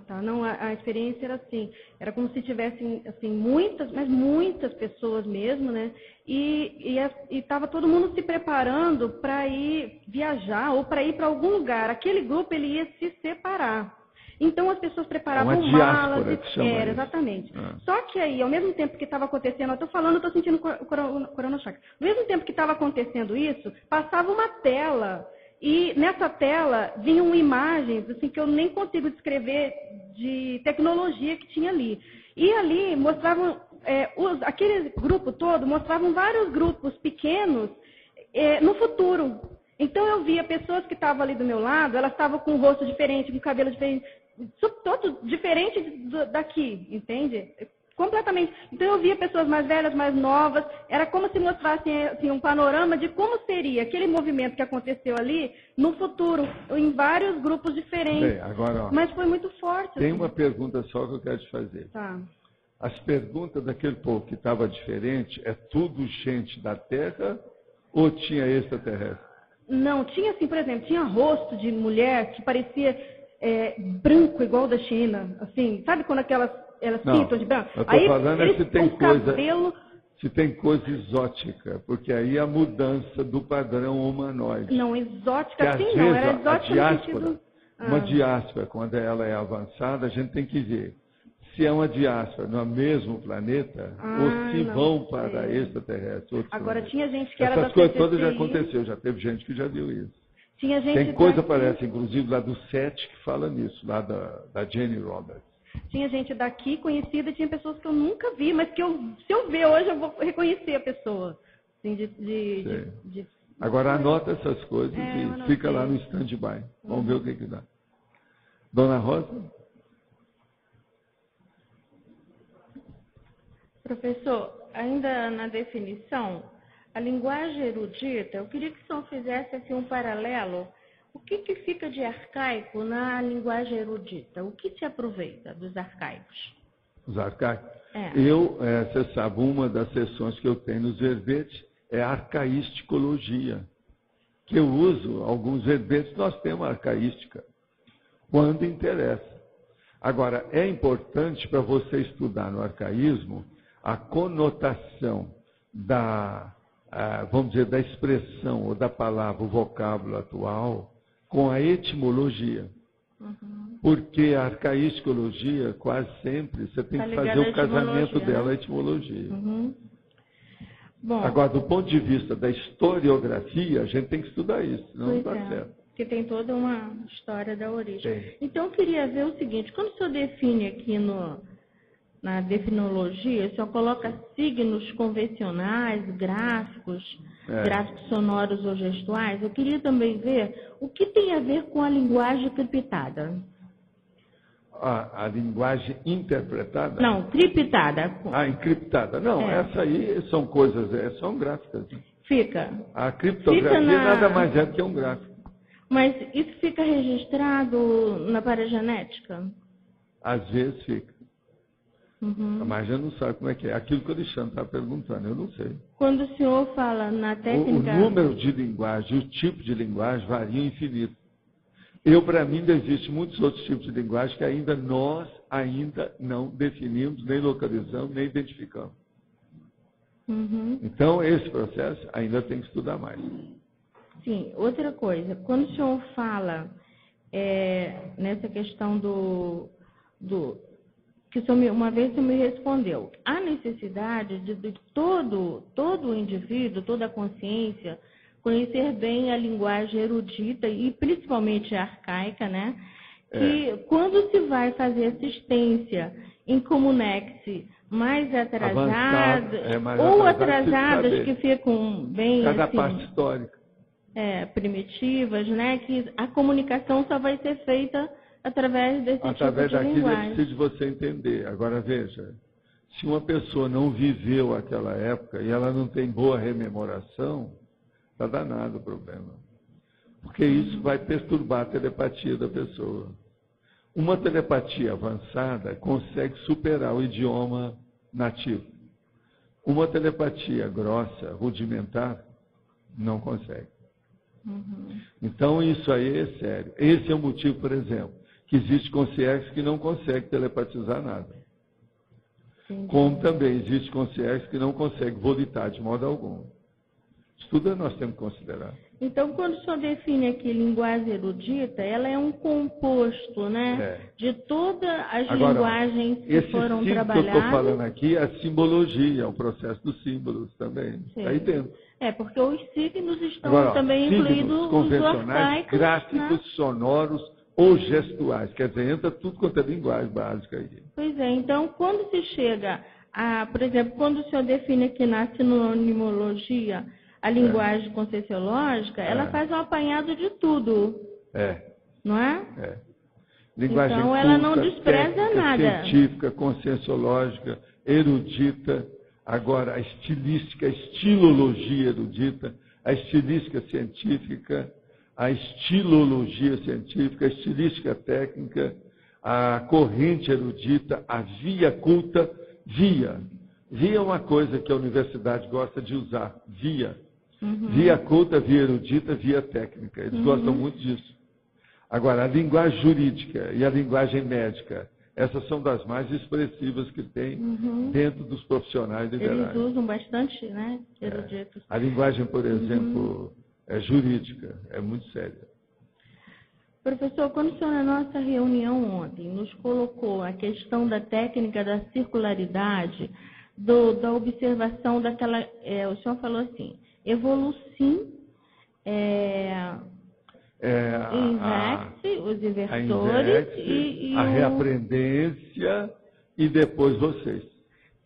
Tá. Não, a experiência era assim, era como se tivessem, assim, muitas pessoas mesmo, né? E estava todo mundo se preparando para ir viajar ou para ir para algum lugar. Aquele grupo, ele ia se separar. Então, as pessoas preparavam malas. Exatamente. Só que aí, ao mesmo tempo que estava acontecendo, eu estou falando, estou sentindo o coronachac. Ao mesmo tempo que estava acontecendo isso, passava uma tela. E nessa tela vinham imagens assim, que eu nem consigo descrever de tecnologia que tinha ali. E ali mostravam, aquele grupo todo, mostravam vários grupos pequenos no futuro. Então eu via pessoas que estavam ali do meu lado, elas estavam com o rosto diferente, com o cabelo diferente, todo diferente daqui, entende? Completamente. Então eu via pessoas mais velhas, mais novas, era como se mostrassem assim, um panorama de como seria aquele movimento que aconteceu ali no futuro, em vários grupos diferentes. Bem, agora, mas foi muito forte. Tem assim. uma pergunta só que eu quero te fazer. Tá. As perguntas daquele povo que estava diferente, é tudo gente da Terra ou tinha extraterrestre? Não, tinha assim, por exemplo, tinha rosto de mulher que parecia branco igual da China, assim, sabe quando elas pintam de branco? Eu estou falando eles se tem com coisa. cabelo se tem coisa exótica, porque aí a mudança do padrão humanoide. Não, exótica Que, às sim, vezes, não. Era a exótica no sentido... uma diáspora, quando ela é avançada, a gente tem que ver se é uma diáspora no mesmo planeta ou se vão para extraterrestres. Agora, tinha gente que era Essas da coisas CCCI, todas já aconteceu, já teve gente que já viu isso. Tinha gente Tem coisa, daqui, parece, inclusive, lá do SET, que fala nisso, lá da Jenny Roberts. tinha gente daqui conhecida, tinha pessoas que eu nunca vi, mas que se eu ver hoje, eu vou reconhecer a pessoa. Assim, Agora, anota essas coisas e fica lá no stand-by. Vamos ver o que dá. Dona Rosa? Professor, ainda na definição, a linguagem erudita, eu queria que o senhor fizesse assim, um paralelo. O que fica de arcaico na linguagem erudita? O que se aproveita dos arcaicos? Os arcaicos? É. Você sabe, uma das sessões que eu tenho nos verbetes é a arcaísticologia. Que eu uso alguns verbetes, nós temos arcaística, quando interessa. Agora, é importante para você estudar no arcaísmo a conotação vamos dizer, da expressão ou da palavra, o vocábulo atual, com a etimologia. Porque a arcaísticologia, quase sempre, você tem que fazer o casamento dela, a etimologia. Bom, agora, do ponto de vista da historiografia, a gente tem que estudar isso, senão não está certo. Porque tem toda uma história da origem. Tem. Então, eu queria ver o seguinte, quando o senhor define aqui na definologia, o senhor coloca signos convencionais, gráficos sonoros ou gestuais. Eu queria também ver o que tem a ver com a linguagem criptada. A linguagem interpretada? Não, criptada. Encriptada. Não, essa aí são coisas, são gráficas. Fica. A criptografia nada mais é do que um gráfico. Mas isso fica registrado na paragenética? Às vezes fica. Mas já não sabe como é que é. Aquilo que o Alexandre está perguntando, eu não sei. Quando o senhor fala na técnica... O número de linguagem, o tipo de linguagem varia infinito. Para mim, ainda existem muitos outros tipos de linguagem que nós ainda não definimos, nem localizamos, nem identificamos. Então, esse processo ainda tem que estudar mais. Sim, outra coisa, quando o senhor fala nessa questão que o senhor, uma vez o senhor me respondeu, a necessidade de todo o indivíduo, toda a consciência, conhecer bem a linguagem erudita e principalmente a arcaica, né? Que quando se vai fazer assistência em comunex mais atrasadas, ou atrasadas que ficam bem cada assim, parte histórica. Primitivas, né? Que a comunicação só vai ser feita através desse tipo de linguagem. Através daquilo é preciso você entender. Agora veja, se uma pessoa não viveu aquela época e ela não tem boa rememoração, está danado o problema. Porque isso vai perturbar a telepatia da pessoa. Uma telepatia avançada consegue superar o idioma nativo. Uma telepatia grossa, rudimentar, não consegue. Então, isso aí é sério. Esse é o motivo, por exemplo, que existe consciência que não consegue telepatizar nada. Como também existe consciência que não consegue volitar de modo algum. Isso tudo nós temos que considerar. Então, quando o senhor define aqui linguagem erudita, ela é um composto, né? De todas as linguagens que foram trabalhadas. Esse que eu estou falando aqui é a simbologia, o processo dos símbolos também. Está aí dentro. Porque os signos estão também incluídos convencionais, gráficos, sonoros ou gestuais. Quer dizer, entra tudo quanto é linguagem básica aí. Pois é, então quando se chega a, por exemplo, quando o senhor define aqui na sinonimologia a linguagem concessiológica, ela faz um apanhado de tudo. Não é? Linguagem então, culta, ela não despreza técnica, nada. Científica, conscienciológica, erudita. Agora, a estilística, a estilologia erudita, a estilística científica, a estilologia científica, a estilística técnica, a corrente erudita, a via culta, via. Via é uma coisa que a universidade gosta de usar, via. Via culta, via erudita, via técnica. Eles gostam muito disso. Agora, a linguagem jurídica e a linguagem médica Essas são das mais expressivas que tem dentro dos profissionais liberais. Eles usam bastante, né, eruditos. A linguagem, por exemplo, é jurídica, é muito séria. Professor, quando o senhor, na nossa reunião ontem, nos colocou a questão da técnica da circularidade, da observação daquela... o senhor falou assim, evolucim, inverte, os inversores e a reaprendência e depois vocês.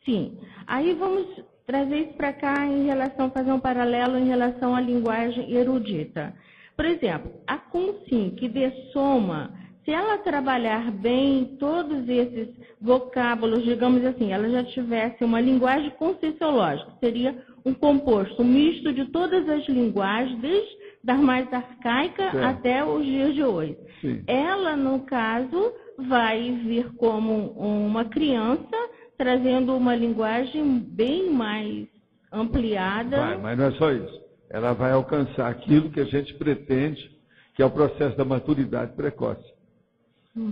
Sim. Aí vamos trazer isso para cá em relação, fazer um paralelo em relação à linguagem erudita. Por exemplo, a Consim, que dê soma, se ela trabalhar bem todos esses vocábulos, digamos assim, ela já tivesse uma linguagem conscienciológica, seria um composto, um misto de todas as linguagens, desde da mais arcaica até os dias de hoje. Sim. Ela, no caso, vai vir como uma criança, trazendo uma linguagem bem mais ampliada. Vai, mas não é só isso. Ela vai alcançar aquilo que a gente pretende, que é o processo da maturidade precoce.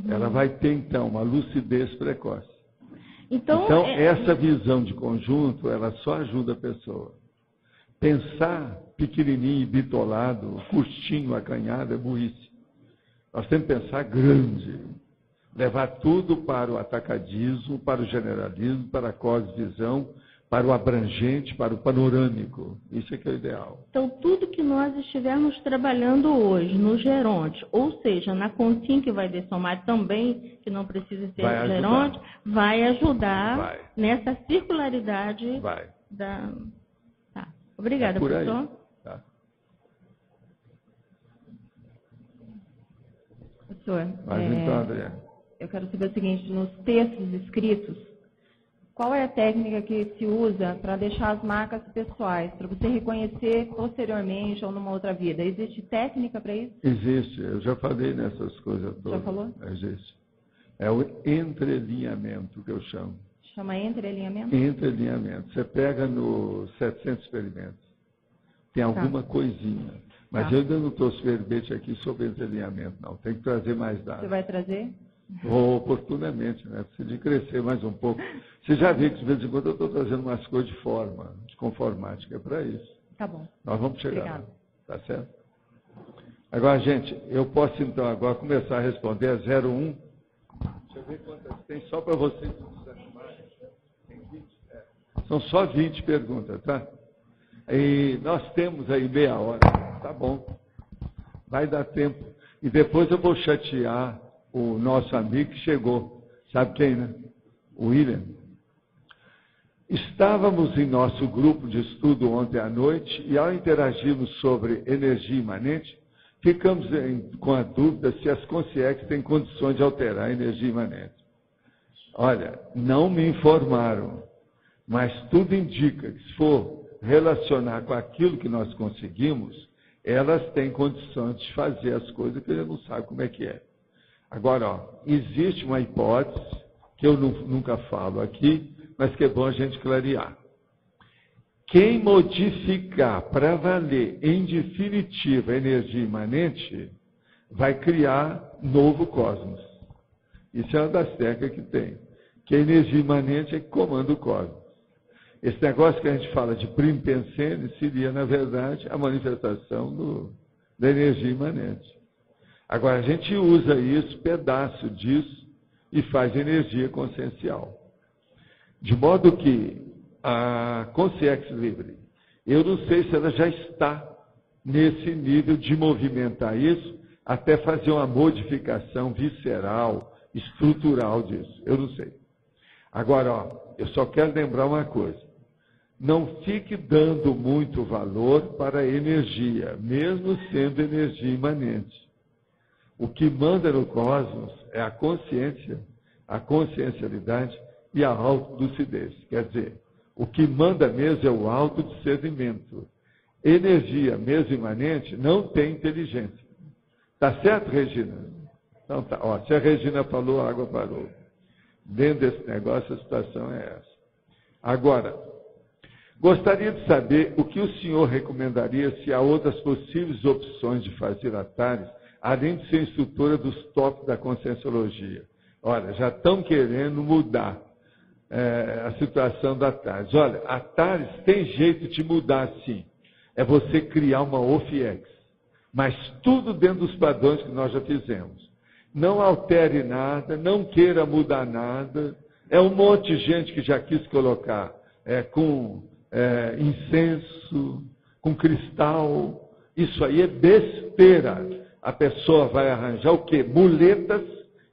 Ela vai ter, então, uma lucidez precoce. Então essa visão de conjunto, ela só ajuda a pessoa. Pensar pequenininho e bitolado, curtinho, acanhado, é burrice. Nós temos que pensar grande. Levar tudo para o atacadismo, para o generalismo, para a cosvisão, para o abrangente, para o panorâmico. Isso é que é o ideal. Então, tudo que nós estivermos trabalhando hoje no geronte, ou seja, na Consim que vai dessomar também, que não precisa ser geronte, vai ajudar nessa circularidade da... Tá. Obrigada, professor. Tá. Professor, mas então, André, eu quero saber o seguinte, nos textos escritos, qual é a técnica que se usa para deixar as marcas pessoais, para você reconhecer posteriormente ou numa outra vida? Existe técnica para isso? Existe, eu já falei nessas coisas todas. Já falou? Existe. É o entrelinhamento que eu chamo. Chama entrelinhamento? Entrelinhamento. Você pega nos 700 experimentos, tem alguma coisinha. Mas eu ainda não trouxe verbete aqui sobre entrelinhamento, não. Tem que trazer mais dados. Você vai trazer? Oportunamente, né? Precisa de crescer mais um pouco. Você já viu que de vez em quando eu estou trazendo umas coisas de forma, de conformática, é para isso. Tá bom. Nós vamos chegar Obrigada. lá. Tá certo? Agora, gente, eu posso então agora começar a responder a 01. Deixa eu ver quantas tem, só para vocês não desanimarem. Tem 20? São só 20 perguntas, tá? E nós temos aí meia hora. Tá bom. Vai dar tempo. E depois eu vou chatear o nosso amigo que chegou. Sabe quem, né? O William. Estávamos em nosso grupo de estudo ontem à noite e ao interagirmos sobre energia imanente, ficamos com a dúvida se as consciências têm condições de alterar a energia imanente. Olha, não me informaram, mas tudo indica que se for relacionar com aquilo que nós conseguimos, elas têm condições de fazer as coisas que a gente não sabe como é que é. Agora, existe uma hipótese, que eu nunca falo aqui, mas que é bom a gente clarear. Quem modificar para valer, em definitiva, a energia imanente, vai criar novo cosmos. Isso é uma das técnicas que tem. Que a energia imanente é que comanda o cosmos. Esse negócio que a gente fala de primo pensene seria, na verdade, a manifestação da energia imanente. Agora, a gente usa isso, pedaço disso, e faz energia consciencial. De modo que a consciência livre, eu não sei se ela já está nesse nível de movimentar isso, até fazer uma modificação visceral, estrutural disso. Eu não sei. Agora, eu só quero lembrar uma coisa. Não fique dando muito valor para a energia, mesmo sendo energia imanente. O que manda no cosmos é a consciência, a consciencialidade e a autolucidez. Quer dizer, o que manda mesmo é o autodiscernimento. Energia, mesmo imanente, não tem inteligência. Tá certo, Regina? Então tá. Ó, se a Regina falou, a água parou. Dentro desse negócio, a situação é essa. Agora, gostaria de saber o que o senhor recomendaria se há outras possíveis opções de fazer atares, além de ser instrutora dos tópicos da conscienciologia. Olha, já estão querendo mudar a situação da TARES. Olha, a TARES tem jeito de mudar, sim. É você criar uma OFIEX. Mas tudo dentro dos padrões que nós já fizemos. Não altere nada, não queira mudar nada. É um monte de gente que já quis colocar com incenso, com cristal. Isso aí é besteira. A pessoa vai arranjar o quê? Muletas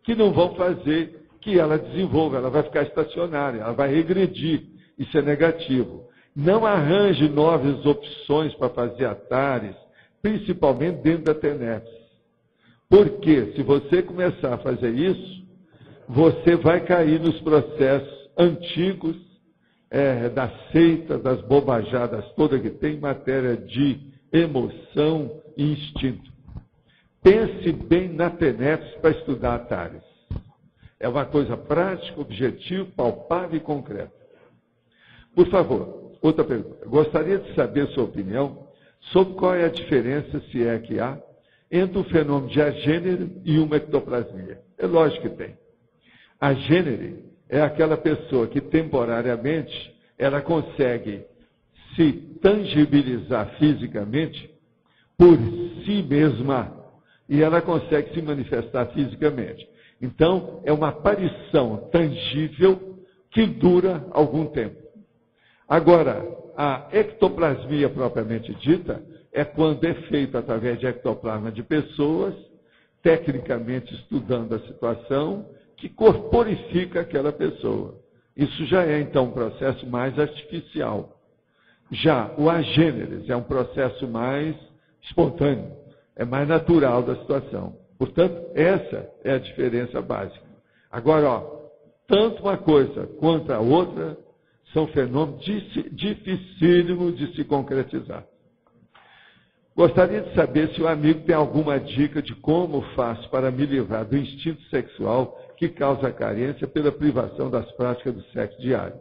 que não vão fazer que ela desenvolva. Ela vai ficar estacionária, ela vai regredir. Isso é negativo. Não arranje novas opções para fazer a TARES, principalmente dentro da TENEPS. Porque se você começar a fazer isso, você vai cair nos processos antigos da seita, das bobajadas todas que tem em matéria de emoção e instinto. Pense bem na TENEPS para estudar a TARES. É uma coisa prática, objetiva, palpável e concreta. Por favor, outra pergunta. Gostaria de saber a sua opinião sobre qual é a diferença, se é que há, entre o fenômeno de agênere e uma ectoplasmia. É lógico que tem. Agênere é aquela pessoa que temporariamente ela consegue se tangibilizar fisicamente por si mesma e ela consegue se manifestar fisicamente. Então, é uma aparição tangível que dura algum tempo. Agora, a ectoplasmia propriamente dita é quando é feito através de ectoplasma de pessoas, tecnicamente estudando a situação, que corporifica aquela pessoa. Isso já é, então, um processo mais artificial. Já o agêneres é um processo mais espontâneo, é mais natural da situação. Portanto, essa é a diferença básica. Agora, tanto uma coisa quanto a outra são fenômenos dificílimos de se concretizar. Gostaria de saber se o amigo tem alguma dica de como faço para me livrar do instinto sexual que causa carência pela privação das práticas do sexo diário.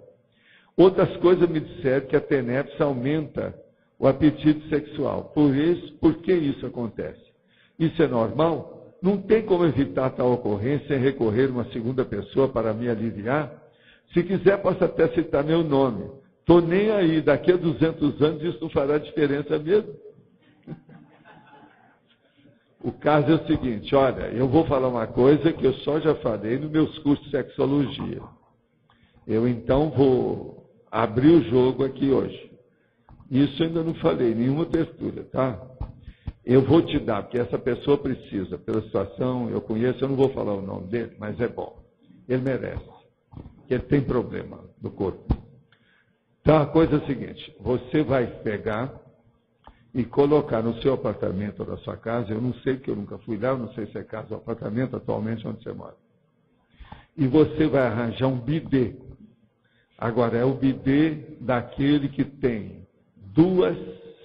Outras coisas me disseram que a TENEPS aumenta o apetite sexual. Por que isso acontece? Isso é normal? Não tem como evitar tal ocorrência sem recorrer a uma segunda pessoa para me aliviar? Se quiser, posso até citar meu nome. Estou nem aí, daqui a 200 anos isso não fará diferença mesmo. O caso é o seguinte, olha, eu vou falar uma coisa que eu só já falei nos meus cursos de sexologia. Eu então vou abrir o jogo aqui hoje. Isso eu ainda não falei, nenhuma textura, tá? Eu vou te dar, porque essa pessoa precisa, pela situação, eu conheço, eu não vou falar o nome dele, mas é bom. Ele merece, porque ele tem problema no corpo. Então a coisa é a seguinte, você vai pegar e colocar no seu apartamento ou na sua casa, eu não sei porque eu nunca fui lá, eu não sei se é casa ou apartamento atualmente onde você mora. E você vai arranjar um bidê. Agora, é o bidê daquele que tem duas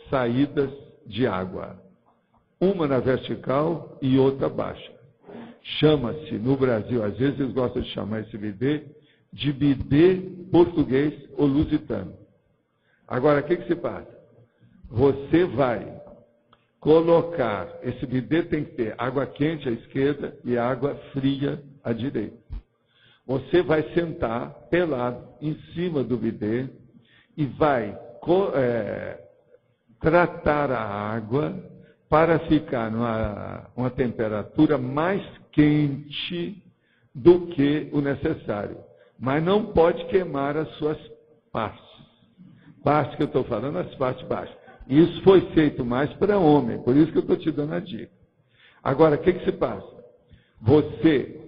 saídas de água. Uma na vertical e outra baixa. Chama-se, no Brasil, às vezes eles gostam de chamar esse bidê de bidê português ou lusitano. Agora, o que se passa? Você vai colocar, esse bidê tem que ter água quente à esquerda e água fria à direita. Você vai sentar pelado em cima do bidê e vai tratar a água para ficar numa temperatura mais quente do que o necessário. Mas não pode queimar as suas partes. Partes que eu estou falando, as partes baixas. Isso foi feito mais para homem, por isso que eu estou te dando a dica. Agora, o que se passa? Você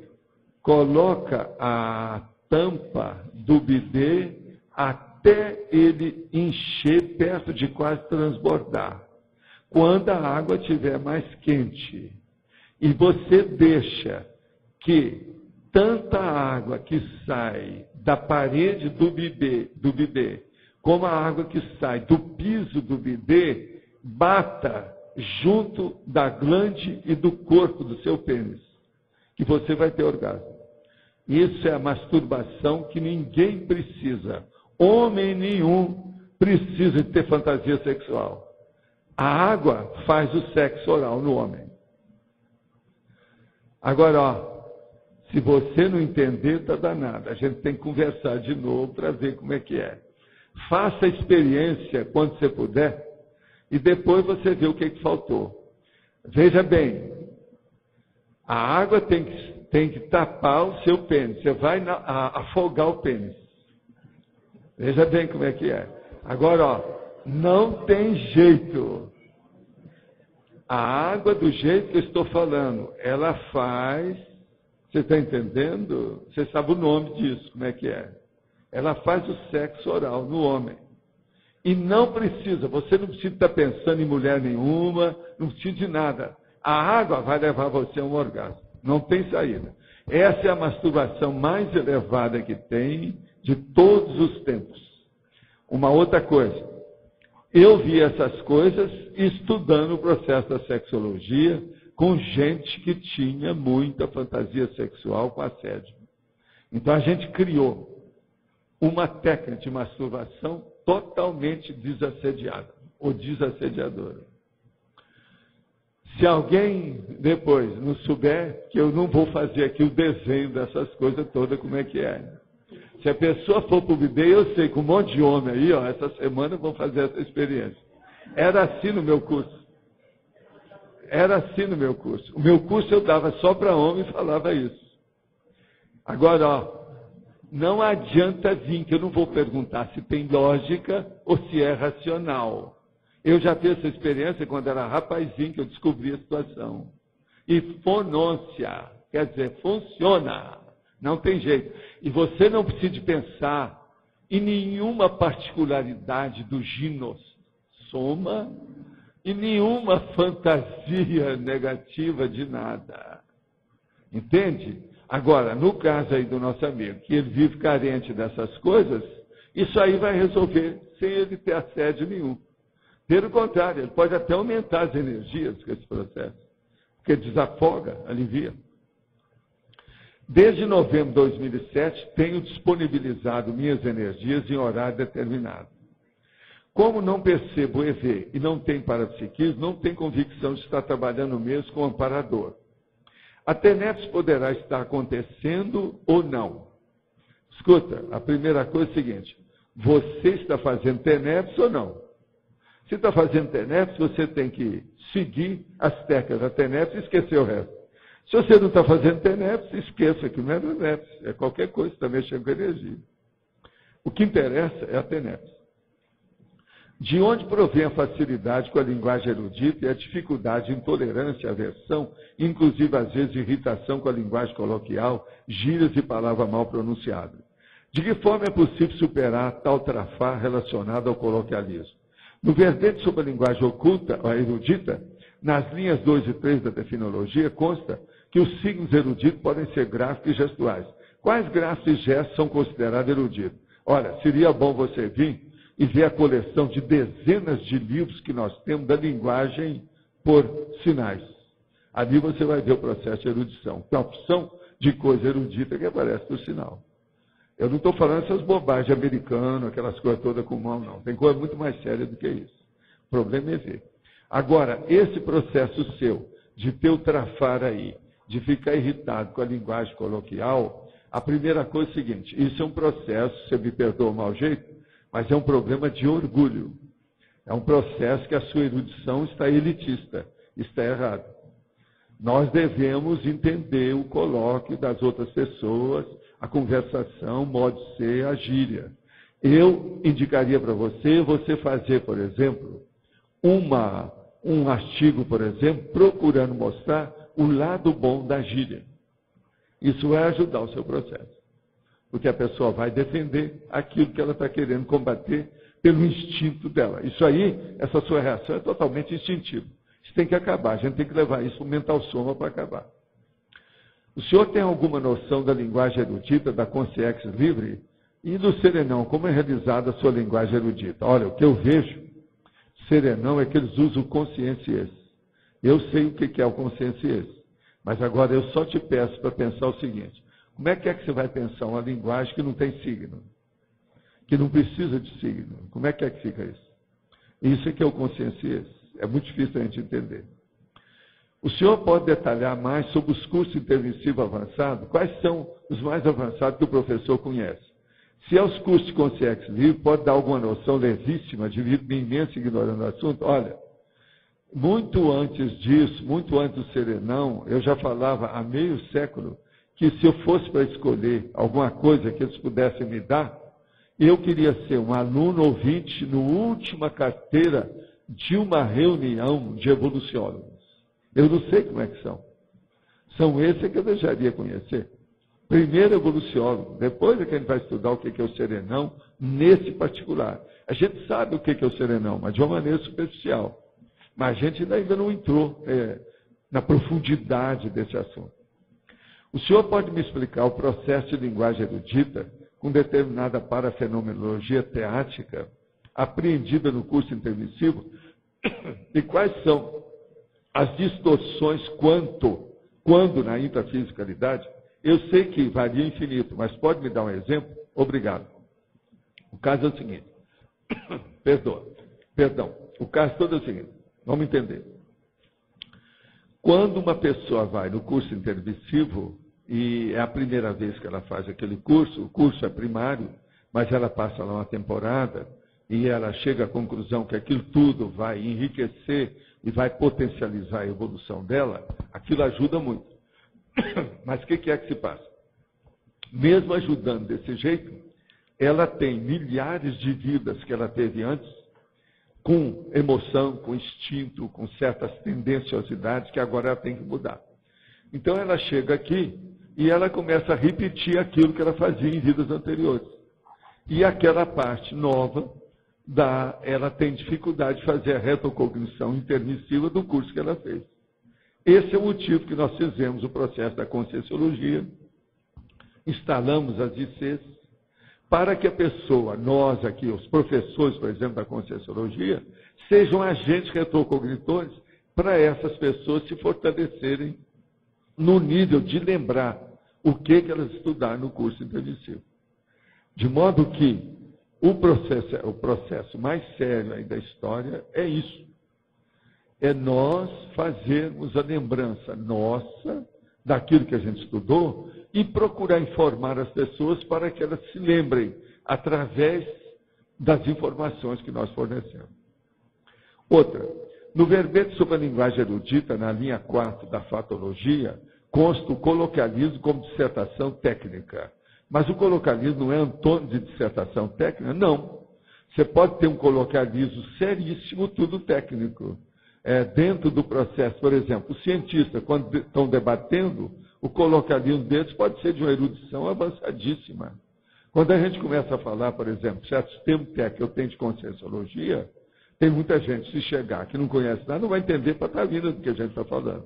coloca a tampa do bidê até ele encher perto de quase transbordar. Quando a água estiver mais quente, e você deixa que tanta água que sai da parede do bidê, como a água que sai do piso do bidê, bata junto da glande e do corpo do seu pênis, que você vai ter orgasmo. Isso é a masturbação que ninguém precisa. Homem nenhum precisa de ter fantasia sexual. A água faz o sexo oral no homem. Agora, Se você não entender, está danado. A gente tem que conversar de novo para ver como é que é. Faça a experiência quando você puder e depois você vê o que faltou. Veja bem, a água tem que tapar o seu pênis. Você vai afogar o pênis. Veja bem como é que é. Agora, ó, não tem jeito. A água, do jeito que eu estou falando, ela faz... Você está entendendo? Você sabe o nome disso, como é que é. Ela faz o sexo oral no homem. E não precisa, você não precisa estar pensando em mulher nenhuma, não precisa de nada. A água vai levar você a um orgasmo. Não tem saída. Essa é a masturbação mais elevada que tem de todos os tempos. Uma outra coisa. Eu vi essas coisas estudando o processo da sexologia com gente que tinha muita fantasia sexual com assédio. Então a gente criou uma técnica de masturbação totalmente desassediada, ou desassediadora. Se alguém depois não souber, que eu não vou fazer aqui o desenho dessas coisas todas, como é que é. Se a pessoa for para o bidê, eu sei que um monte de homem aí, ó, essa semana vão fazer essa experiência. Era assim no meu curso. Era assim no meu curso. O meu curso eu dava só para homem e falava isso. Agora, ó, não adianta vir, que eu não vou perguntar se tem lógica ou se é racional. Eu já fiz essa experiência quando era rapazinho, que eu descobri a situação. E fonôncia, quer dizer, funciona. Não tem jeito. E você não precisa pensar em nenhuma particularidade do ginossoma e nenhuma fantasia negativa de nada. Entende? Agora, no caso aí do nosso amigo, que ele vive carente dessas coisas, isso aí vai resolver sem ele ter assédio nenhum. Pelo contrário, ele pode até aumentar as energias com esse processo, porque desafoga, alivia. Desde novembro de 2007, tenho disponibilizado minhas energias em horário determinado. Como não percebo o EV e não tenho parapsiquismo, não tenho convicção de estar trabalhando mesmo com o amparador. A TENEPS poderá estar acontecendo ou não? Escuta, a primeira coisa é a seguinte, você está fazendo TENEPS ou não? Se está fazendo TENEPS, você tem que seguir as técnicas da TENEPS e esquecer o resto. Se você não está fazendo TENEPS, esqueça que não é TENEPS, é qualquer coisa que está mexendo com energia. O que interessa é a TENEPS. De onde provém a facilidade com a linguagem erudita e a dificuldade, intolerância, aversão, inclusive às vezes irritação com a linguagem coloquial, gírias e palavra mal pronunciada? De que forma é possível superar tal trafar relacionado ao coloquialismo? No verbete sobre a linguagem oculta, a erudita, nas linhas 2 e 3 da definologia, consta que os signos eruditos podem ser gráficos e gestuais. Quais gráficos e gestos são considerados eruditos? Olha, seria bom você vir e ver a coleção de dezenas de livros que nós temos da linguagem por sinais. Ali você vai ver o processo de erudição. Tem uma opção de coisa erudita que aparece por sinal. Eu não estou falando essas bobagens americanas, aquelas coisas todas com mão, não. Tem coisa muito mais séria do que isso. O problema é ver. Agora, esse processo seu, de ter o trafar aí, de ficar irritado com a linguagem coloquial, a primeira coisa é o seguinte, isso é um processo, você me perdoa o mau jeito, mas é um problema de orgulho. É um processo que a sua erudição está elitista, está errado. Nós devemos entender o colóquio das outras pessoas, a conversação, o modo de ser, a gíria. Eu indicaria para você fazer, por exemplo, um artigo, por exemplo, procurando mostrar o lado bom da gíria. Isso vai ajudar o seu processo. Porque a pessoa vai defender aquilo que ela está querendo combater pelo instinto dela. Isso aí, essa sua reação é totalmente instintiva. Isso tem que acabar, a gente tem que levar isso para o mental soma para acabar. O senhor tem alguma noção da linguagem erudita, da consciência livre? E do serenão, como é realizada a sua linguagem erudita? Olha, o que eu vejo, serenão, é que eles usam o consciência. Eu sei o que é o consciência. Mas agora eu só te peço para pensar o seguinte, como é que você vai pensar uma linguagem que não tem signo? Que não precisa de signo? Como é que fica isso? Isso é que é o consciência. É muito difícil a gente entender. O senhor pode detalhar mais sobre os cursos intermissivos avançados? Quais são os mais avançados que o professor conhece? Se é os cursos de consciência livre, pode dar alguma noção levíssima de vida imensa ignorando o assunto? Olha, muito antes disso, muito antes do Serenão, eu já falava há meio século que se eu fosse para escolher alguma coisa que eles pudessem me dar, eu queria ser um aluno ouvinte na última carteira de uma reunião de evoluciólogos. Eu não sei como é que são. São esses que eu deixaria conhecer. Primeiro evoluciólogo, depois é que a gente vai estudar o que é o Serenão, nesse particular. A gente sabe o que é o Serenão, mas de uma maneira superficial. Mas a gente ainda não entrou na profundidade desse assunto. O senhor pode me explicar o processo de linguagem erudita com determinada parafenomenologia teática apreendida no curso intermissivo? E quais são as distorções quando na intrafisicalidade? Eu sei que varia infinito, mas pode me dar um exemplo? Obrigado. O caso é o seguinte. Perdão. O caso todo é o seguinte. Vamos entender. Quando uma pessoa vai no curso intermissivo, e é a primeira vez que ela faz aquele curso, o curso é primário, mas ela passa lá uma temporada, e ela chega à conclusão que aquilo tudo vai enriquecer e vai potencializar a evolução dela, aquilo ajuda muito. Mas o que é que se passa? Mesmo ajudando desse jeito, ela tem milhares de vidas que ela teve antes, com emoção, com instinto, com certas tendenciosidades que agora ela tem que mudar. Então ela chega aqui e ela começa a repetir aquilo que ela fazia em vidas anteriores. E aquela parte nova, ela tem dificuldade de fazer a retrocognição intermissiva do curso que ela fez. Esse é o motivo que nós fizemos o processo da Conscienciologia, instalamos as ICs, para que a pessoa, nós aqui, os professores, por exemplo, da Conscienciologia, sejam agentes retrocognitores para essas pessoas se fortalecerem no nível de lembrar o que elas estudaram no curso intermissivo. De modo que o processo mais sério aí da história é isso. É nós fazermos a lembrança nossa daquilo que a gente estudou e procurar informar as pessoas para que elas se lembrem através das informações que nós fornecemos. Outra, no verbete sobre a linguagem erudita, na linha 4 da fatologia, consta o coloquialismo como dissertação técnica. Mas o coloquialismo não é antônimo de dissertação técnica? Não. Você pode ter um coloquialismo seríssimo, tudo técnico. Dentro do processo, por exemplo, os cientistas, quando estão debatendo, o coloquialismo deles pode ser de uma erudição avançadíssima. Quando a gente começa a falar, por exemplo, certos termos que eu tenho de conscienciologia, tem muita gente, se chegar, que não conhece nada, não vai entender patavina do que a gente está falando.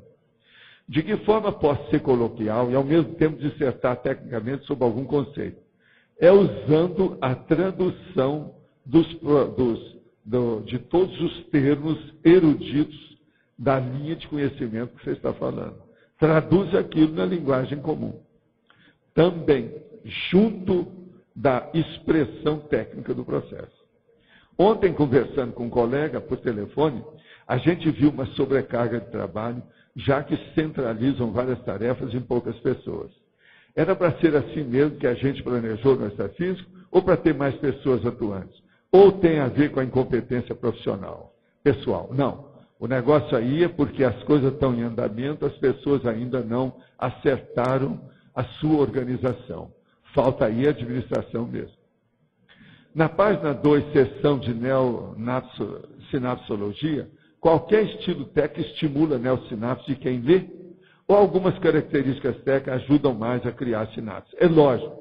De que forma posso ser coloquial e, ao mesmo tempo, dissertar tecnicamente sobre algum conceito? É usando a tradução de todos os termos eruditos da linha de conhecimento que você está falando. Traduz aquilo na linguagem comum. Também, junto da expressão técnica do processo. Ontem, conversando com um colega por telefone, a gente viu uma sobrecarga de trabalho, já que centralizam várias tarefas em poucas pessoas. Era para ser assim mesmo que a gente planejou no extrafísico, ou para ter mais pessoas atuantes? Ou tem a ver com a incompetência profissional, pessoal? Não. O negócio aí é porque as coisas estão em andamento, as pessoas ainda não acertaram a sua organização. Falta aí a administração mesmo. Na página 2, seção de neosinapsologia, qualquer estilo técnico estimula a neossinapse de quem lê, ou algumas características técnicas ajudam mais a criar sinapses. É lógico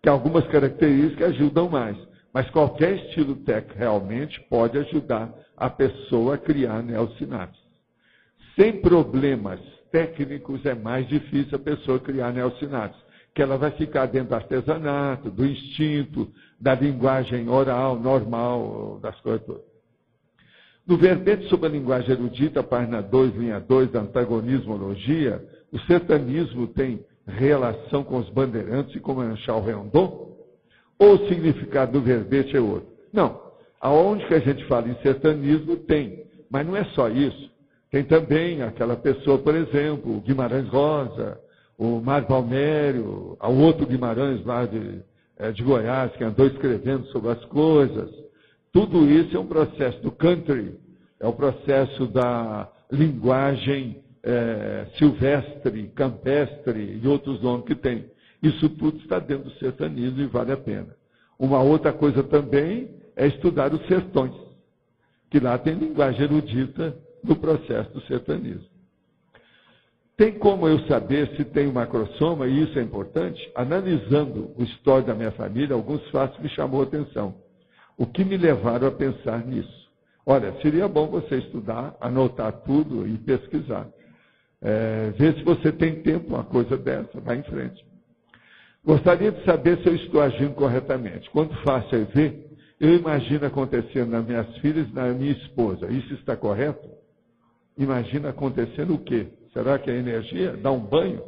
que algumas características ajudam mais, mas qualquer estilo técnico realmente pode ajudar a pessoa a criar neossinapses. Sem problemas técnicos é mais difícil a pessoa criar neossinapses, que ela vai ficar dentro do artesanato, do instinto, da linguagem oral, normal, das coisas todas. No verbete sobre a linguagem erudita, página 2, linha 2, da antagonismologia, o sertanismo tem relação com os bandeirantes e com Manchal Rondon? Ou o significado do verbete é outro? Não. Aonde que a gente fala em sertanismo, tem. Mas não é só isso. Tem também aquela pessoa, por exemplo, o Guimarães Rosa, o Mário Palmério, o outro Guimarães lá de Goiás, que andou escrevendo sobre as coisas. Tudo isso é um processo do country, é o processo da linguagem silvestre, campestre e outros nomes que tem. Isso tudo está dentro do sertanismo e vale a pena. Uma outra coisa também é estudar os sertões, que lá tem linguagem erudita no processo do sertanismo. Tem como eu saber se tem um macrosoma, e isso é importante? Analisando o histórico da minha família, alguns fatos me chamou a atenção. O que me levaram a pensar nisso? Olha, seria bom você estudar, anotar tudo e pesquisar. Ver se você tem tempo, uma coisa dessa, vai em frente. Gostaria de saber se eu estou agindo corretamente. Quando faço EV, eu imagino acontecendo nas minhas filhas e na minha esposa. Isso está correto? Imagina acontecendo o quê? Será que é energia? Dá um banho?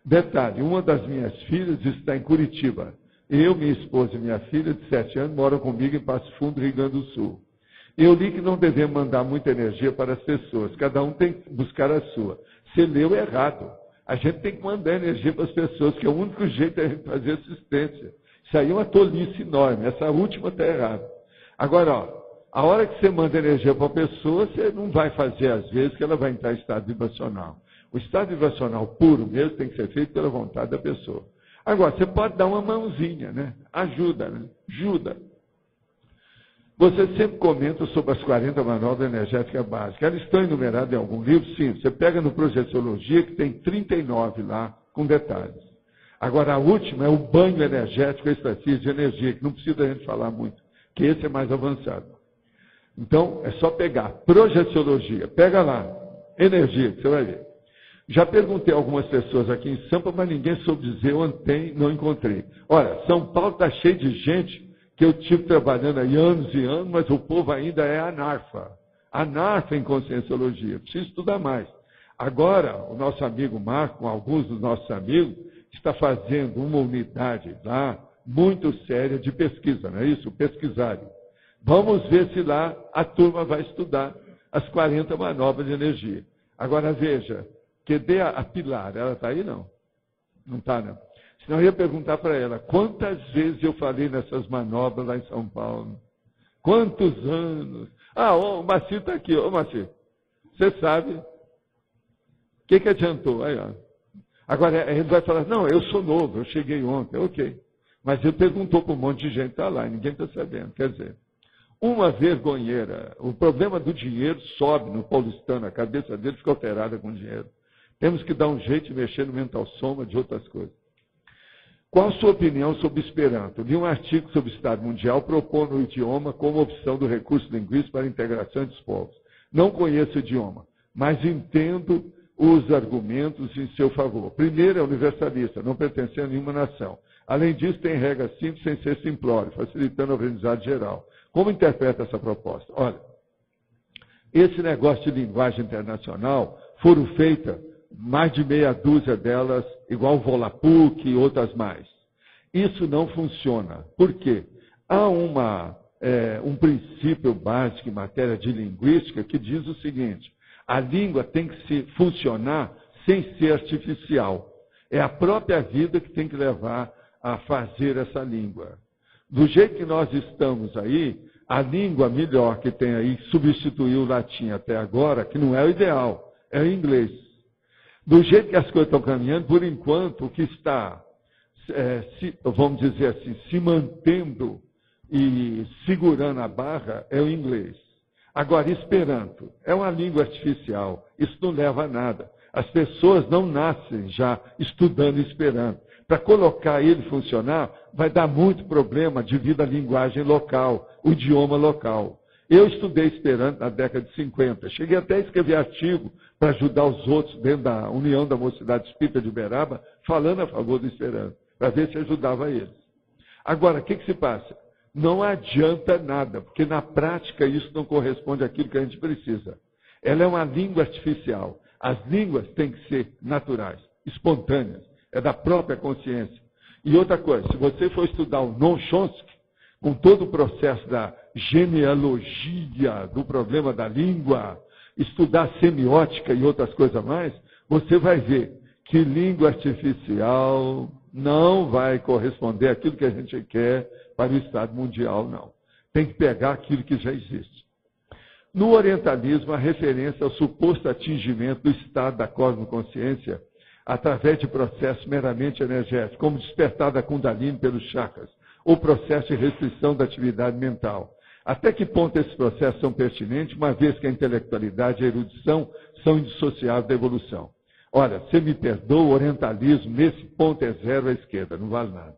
Detalhe, uma das minhas filhas está em Curitiba. Eu, minha esposa e minha filha de 7 anos moram comigo em Passo Fundo, Rio Grande do Sul. Eu li que não devemos mandar muita energia para as pessoas. Cada um tem que buscar a sua. Você leu errado. A gente tem que mandar energia para as pessoas, que é o único jeito de a gente fazer assistência. Isso aí é uma tolice enorme. Essa última está errada. Agora, a hora que você manda energia para a pessoa, você não vai fazer, às vezes, que ela vai entrar em estado vibracional. O estado vibracional puro mesmo tem que ser feito pela vontade da pessoa. Agora, você pode dar uma mãozinha, né? Ajuda, né? Ajuda. Você sempre comenta sobre as 40 manobras energéticas básicas. Elas estão enumeradas em algum livro? Sim. Você pega no Projeciologia, que tem 39 lá, com detalhes. Agora, a última é o banho energético, a estasia de energia, que não precisa a gente falar muito, que esse é mais avançado. Então, é só pegar. Projeciologia, pega lá. Energia, que você vai ver. Já perguntei a algumas pessoas aqui em Sampa, mas ninguém soube dizer onde não encontrei. Olha, São Paulo está cheio de gente que eu tive trabalhando aí anos e anos, mas o povo ainda é anarfa. Anarfa em conscienciologia. Preciso estudar mais. Agora, o nosso amigo Marco, com alguns dos nossos amigos, está fazendo uma unidade lá muito séria de pesquisa, não é isso? Pesquisário. Vamos ver se lá a turma vai estudar as 40 manobras de energia. Agora veja, cadê a Pilar? Ela está aí, não? Não está, não. Senão eu ia perguntar para ela, quantas vezes eu falei nessas manobras lá em São Paulo? Quantos anos? O Maci está aqui. Ô, Maci, você sabe? O que adiantou? Aí, ó. Agora, ele vai falar, não, eu sou novo, eu cheguei ontem. Ok. Mas ele perguntou para um monte de gente que está lá, e ninguém está sabendo. Quer dizer, uma vergonheira. O problema do dinheiro sobe no paulistano, a cabeça dele fica alterada com o dinheiro. Temos que dar um jeito de mexer no mental soma de outras coisas. Qual a sua opinião sobre Esperanto? Li um artigo sobre o Estado Mundial propondo o idioma como opção do recurso linguístico para a integração dos povos. Não conheço o idioma, mas entendo os argumentos em seu favor. Primeiro, é universalista, não pertence a nenhuma nação. Além disso, tem regras simples sem ser simplório, facilitando o aprendizado geral. Como interpreta essa proposta? Olha, esse negócio de linguagem internacional foram feitas mais de meia dúzia delas, igual o Volapük e outras mais. Isso não funciona. Por quê? Há um princípio básico em matéria de linguística que diz o seguinte, a língua tem que funcionar sem ser artificial. É a própria vida que tem que levar a fazer essa língua. Do jeito que nós estamos aí, a língua melhor que tem aí, substituiu o latim até agora, que não é o ideal, é o inglês. Do jeito que as coisas estão caminhando, por enquanto, o que está, vamos dizer assim, se mantendo e segurando a barra é o inglês. Agora, Esperanto é uma língua artificial, isso não leva a nada. As pessoas não nascem já estudando Esperanto. Para colocar ele funcionar, vai dar muito problema devido à linguagem local, o idioma local. Eu estudei Esperanto na década de 50. Cheguei até a escrever artigo para ajudar os outros dentro da União da Mocidade Espírita de Uberaba, falando a favor do Esperanto, para ver se ajudava eles. Agora, o que se passa? Não adianta nada, porque na prática isso não corresponde àquilo que a gente precisa. Ela é uma língua artificial. As línguas têm que ser naturais, espontâneas, é da própria consciência. E outra coisa, se você for estudar o Noam Chomsky, com todo o processo da genealogia do problema da língua, estudar semiótica e outras coisas mais, você vai ver que língua artificial não vai corresponder àquilo que a gente quer para o Estado mundial, não. Tem que pegar aquilo que já existe. No orientalismo, a referência ao suposto atingimento do estado da cosmoconsciência através de processos meramente energéticos, como despertar da Kundalini pelos chakras, ou processo de restrição da atividade mental. Até que ponto esses processos são pertinentes, uma vez que a intelectualidade e a erudição são indissociáveis da evolução? Olha, você me perdoa, o orientalismo, nesse ponto é zero à esquerda, não vale nada.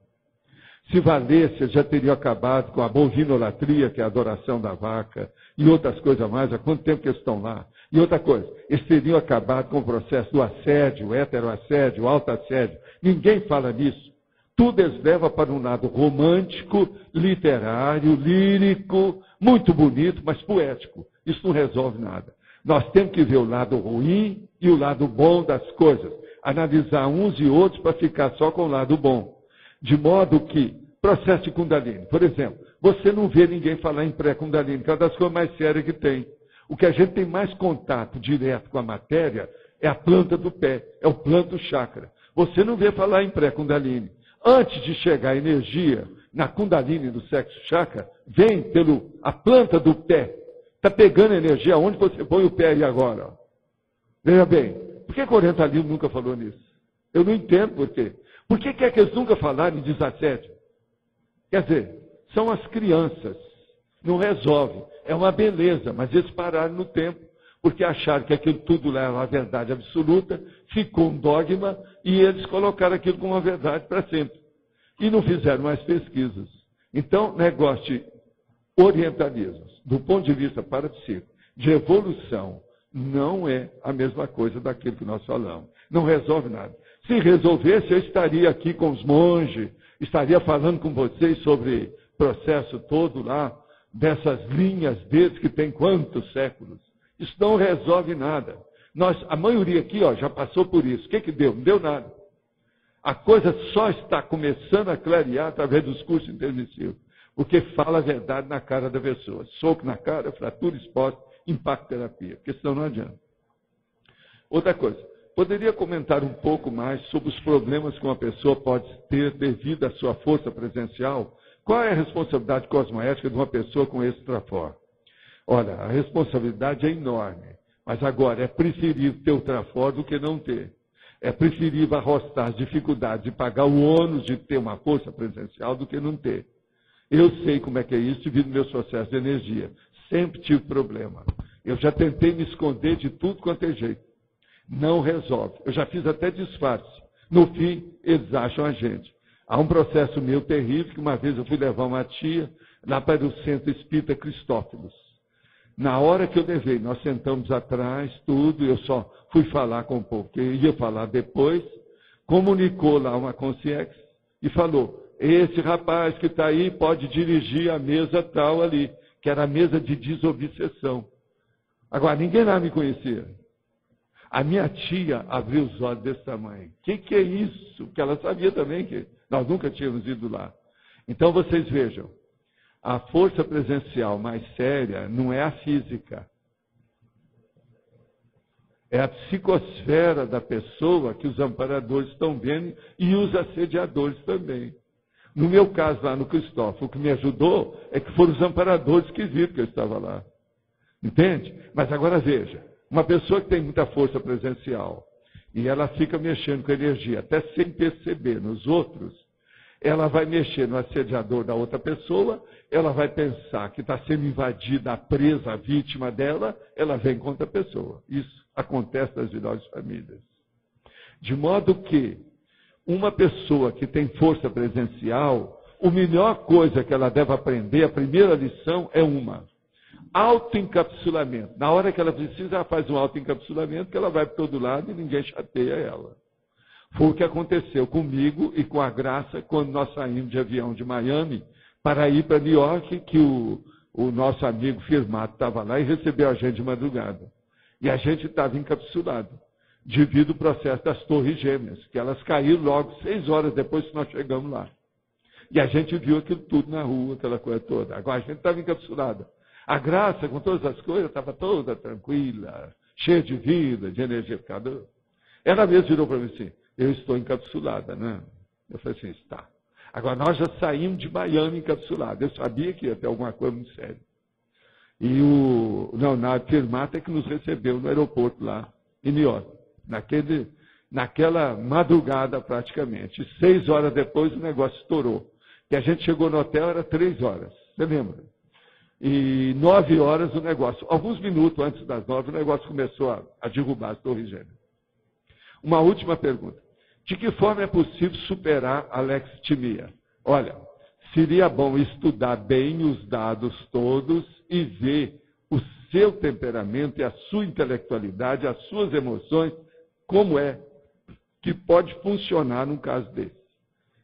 Se valesse, já teria acabado com a bovinolatria, que é a adoração da vaca, e outras coisas mais. Há quanto tempo que eles estão lá? E outra coisa, eles teriam acabado com o processo do assédio, o heteroassédio, o autoassédio. Ninguém fala nisso. Tudo eles levam para um lado romântico, literário, lírico, muito bonito, mas poético. Isso não resolve nada. Nós temos que ver o lado ruim e o lado bom das coisas. Analisar uns e outros para ficar só com o lado bom. De modo que, processo de Kundalini, por exemplo, você não vê ninguém falar em pré-Kundalini, que é uma das coisas mais sérias que tem. O que a gente tem mais contato direto com a matéria é a planta do pé, é o plano do chakra. Você não vê falar em pré-Kundalini. Antes de chegar a energia na Kundalini do sexo chakra, vem a planta do pé. Está pegando energia onde você põe o pé aí agora. Ó. Veja bem, por que o orientalismo nunca falou nisso? Eu não entendo por quê. Por que é que eles nunca falaram em desassédio? Quer dizer, são as crianças. Não resolve. É uma beleza, mas eles pararam no tempo, porque acharam que aquilo tudo leva à verdade absoluta, ficou um dogma, e eles colocaram aquilo como uma verdade para sempre. E não fizeram mais pesquisas. Então, negócio de orientalismo, do ponto de vista parapsíquico, de evolução, não é a mesma coisa daquilo que nós falamos. Não resolve nada. Se resolvesse, eu estaria aqui com os monges, estaria falando com vocês sobre o processo todo lá, dessas linhas deles que tem quantos séculos. Isso não resolve nada. A maioria aqui já passou por isso. O que deu? Não deu nada. A coisa só está começando a clarear através dos cursos intermissivos, porque fala a verdade na cara da pessoa. Soco na cara, fratura exposta, impacto terapia, porque senão não adianta. Outra coisa. Poderia comentar um pouco mais sobre os problemas que uma pessoa pode ter devido à sua força presencial? Qual é a responsabilidade cosmoética de uma pessoa com esse trafor? Olha, a responsabilidade é enorme, mas agora é preferível ter o trafor do que não ter. É preferível arrostar as dificuldades e pagar o ônus de ter uma força presencial do que não ter. Eu sei como é que é isso devido aos meus processos de energia. Sempre tive problema. Eu já tentei me esconder de tudo quanto é jeito. Não resolve. Eu já fiz até disfarce. No fim, eles acham a gente. Há um processo meu terrível, que uma vez eu fui levar uma tia lá para o Centro Espírita Cristófilos. Na hora que eu levei, nós sentamos atrás, tudo, eu só fui falar com o povo, que eu ia falar depois, comunicou lá uma consciência e falou, esse rapaz que está aí pode dirigir a mesa tal ali, que era a mesa de desobsessão. Agora, ninguém lá me conhecia. A minha tia abriu os olhos desse tamanho. O que é isso? Porque ela sabia também que nós nunca tínhamos ido lá. Então, vocês vejam, a força presencial mais séria não é a física. É a psicosfera da pessoa que os amparadores estão vendo e os assediadores também. No meu caso, lá no Cristófilo, o que me ajudou é que foram os amparadores que viram que eu estava lá. Entende? Mas agora veja. Uma pessoa que tem muita força presencial e ela fica mexendo com energia, até sem perceber nos outros, ela vai mexer no assediador da outra pessoa, ela vai pensar que está sendo invadida, a presa, a vítima dela, ela vem contra a pessoa. Isso acontece nas melhores famílias. De modo que uma pessoa que tem força presencial, a melhor coisa que ela deve aprender, a primeira lição é autoencapsulamento. Na hora que ela precisa, ela faz um autoencapsulamento, que ela vai para todo lado e ninguém chateia ela. Foi o que aconteceu comigo e com a Graça quando nós saímos de avião de Miami para ir para New York, que o nosso amigo Firmato estava lá e recebeu a gente de madrugada. E a gente estava encapsulado, devido ao processo das torres gêmeas, que elas caíram logo 6 horas depois que nós chegamos lá. E a gente viu aquilo tudo na rua, aquela coisa toda. Agora a gente estava encapsulado. A Graça, com todas as coisas, estava toda tranquila, cheia de vida, de energia. Ela mesma virou para mim assim, eu estou encapsulada, né? Eu falei assim, está. Agora, nós já saímos de Miami encapsulada. Eu sabia que ia ter alguma coisa muito séria. E o Leonardo Firmata é que nos recebeu no aeroporto lá, em New York. Naquela madrugada, praticamente. 6 horas depois, o negócio estourou. E a gente chegou no hotel, era 3 horas. Você lembra? E 9 horas o negócio. Alguns minutos antes das 9, o negócio começou a derrubar as Torres Gêmeas. Uma última pergunta. De que forma é possível superar a lextimia? Olha, seria bom estudar bem os dados todos e ver o seu temperamento e a sua intelectualidade, as suas emoções, como é que pode funcionar num caso desse.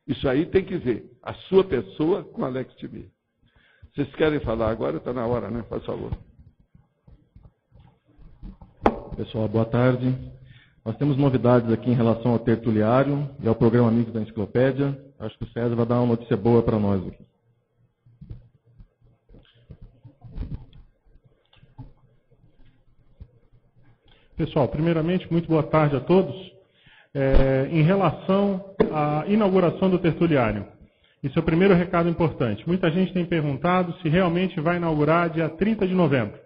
Isso aí tem que ver a sua pessoa com a lextimia. Vocês querem falar agora? Está na hora, né? Faz favor. Pessoal, boa tarde. Nós temos novidades aqui em relação ao tertuliário e ao programa Amigos da Enciclopédia. Acho que o César vai dar uma notícia boa para nós aqui. Pessoal, primeiramente, muito boa tarde a todos. Em relação à inauguração do tertuliário, esse é o primeiro recado importante. Muita gente tem perguntado se realmente vai inaugurar dia 30 de novembro.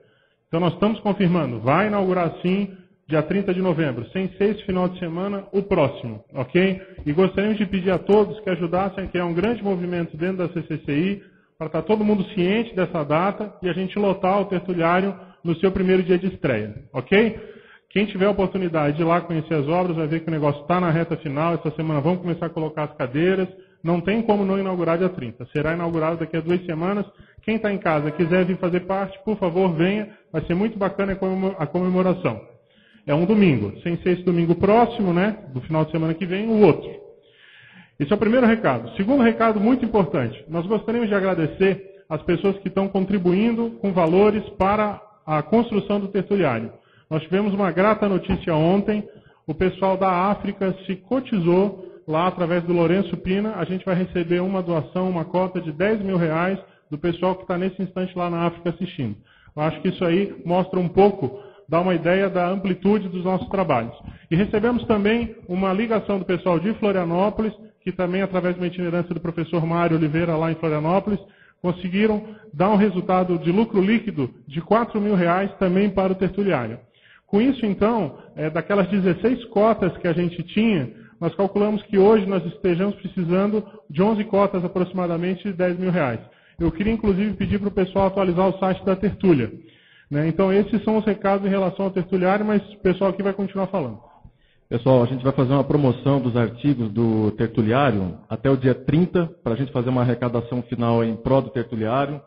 Então, nós estamos confirmando, vai inaugurar sim, dia 30 de novembro, sem ser esse final de semana, o próximo, ok? E gostaríamos de pedir a todos que ajudassem a criar um grande movimento dentro da CCCI, para estar todo mundo ciente dessa data e a gente lotar o tertuliário no seu primeiro dia de estreia, ok? Quem tiver a oportunidade de ir lá conhecer as obras, vai ver que o negócio está na reta final, essa semana vamos começar a colocar as cadeiras, não tem como não inaugurar dia 30, será inaugurado daqui a 2 semanas. Quem está em casa e quiser vir fazer parte, por favor, venha, vai ser muito bacana a comemoração. É um domingo, sem ser esse domingo próximo, né, do final de semana que vem, o outro. Esse é o primeiro recado. Segundo recado muito importante, nós gostaríamos de agradecer as pessoas que estão contribuindo com valores para a construção do tertuliário. Nós tivemos uma grata notícia ontem, o pessoal da África se cotizou lá através do Lourenço Pina, a gente vai receber uma doação, uma cota de R$10 mil do pessoal que está nesse instante lá na África assistindo. Eu acho que isso aí mostra um pouco, dá uma ideia da amplitude dos nossos trabalhos. E recebemos também uma ligação do pessoal de Florianópolis, que também, através de uma itinerância do professor Mário Oliveira lá em Florianópolis, conseguiram dar um resultado de lucro líquido de R$4 mil também para o tertuliário. Com isso, então, daquelas 16 cotas que a gente tinha, nós calculamos que hoje nós estejamos precisando de 11 cotas aproximadamente de R$10 mil. Eu queria, inclusive, pedir para o pessoal atualizar o site da Tertúlia. Né? Então, esses são os recados em relação ao tertuliário, mas o pessoal aqui vai continuar falando. Pessoal, a gente vai fazer uma promoção dos artigos do tertuliário até o dia 30, para a gente fazer uma arrecadação final em prol do tertuliário.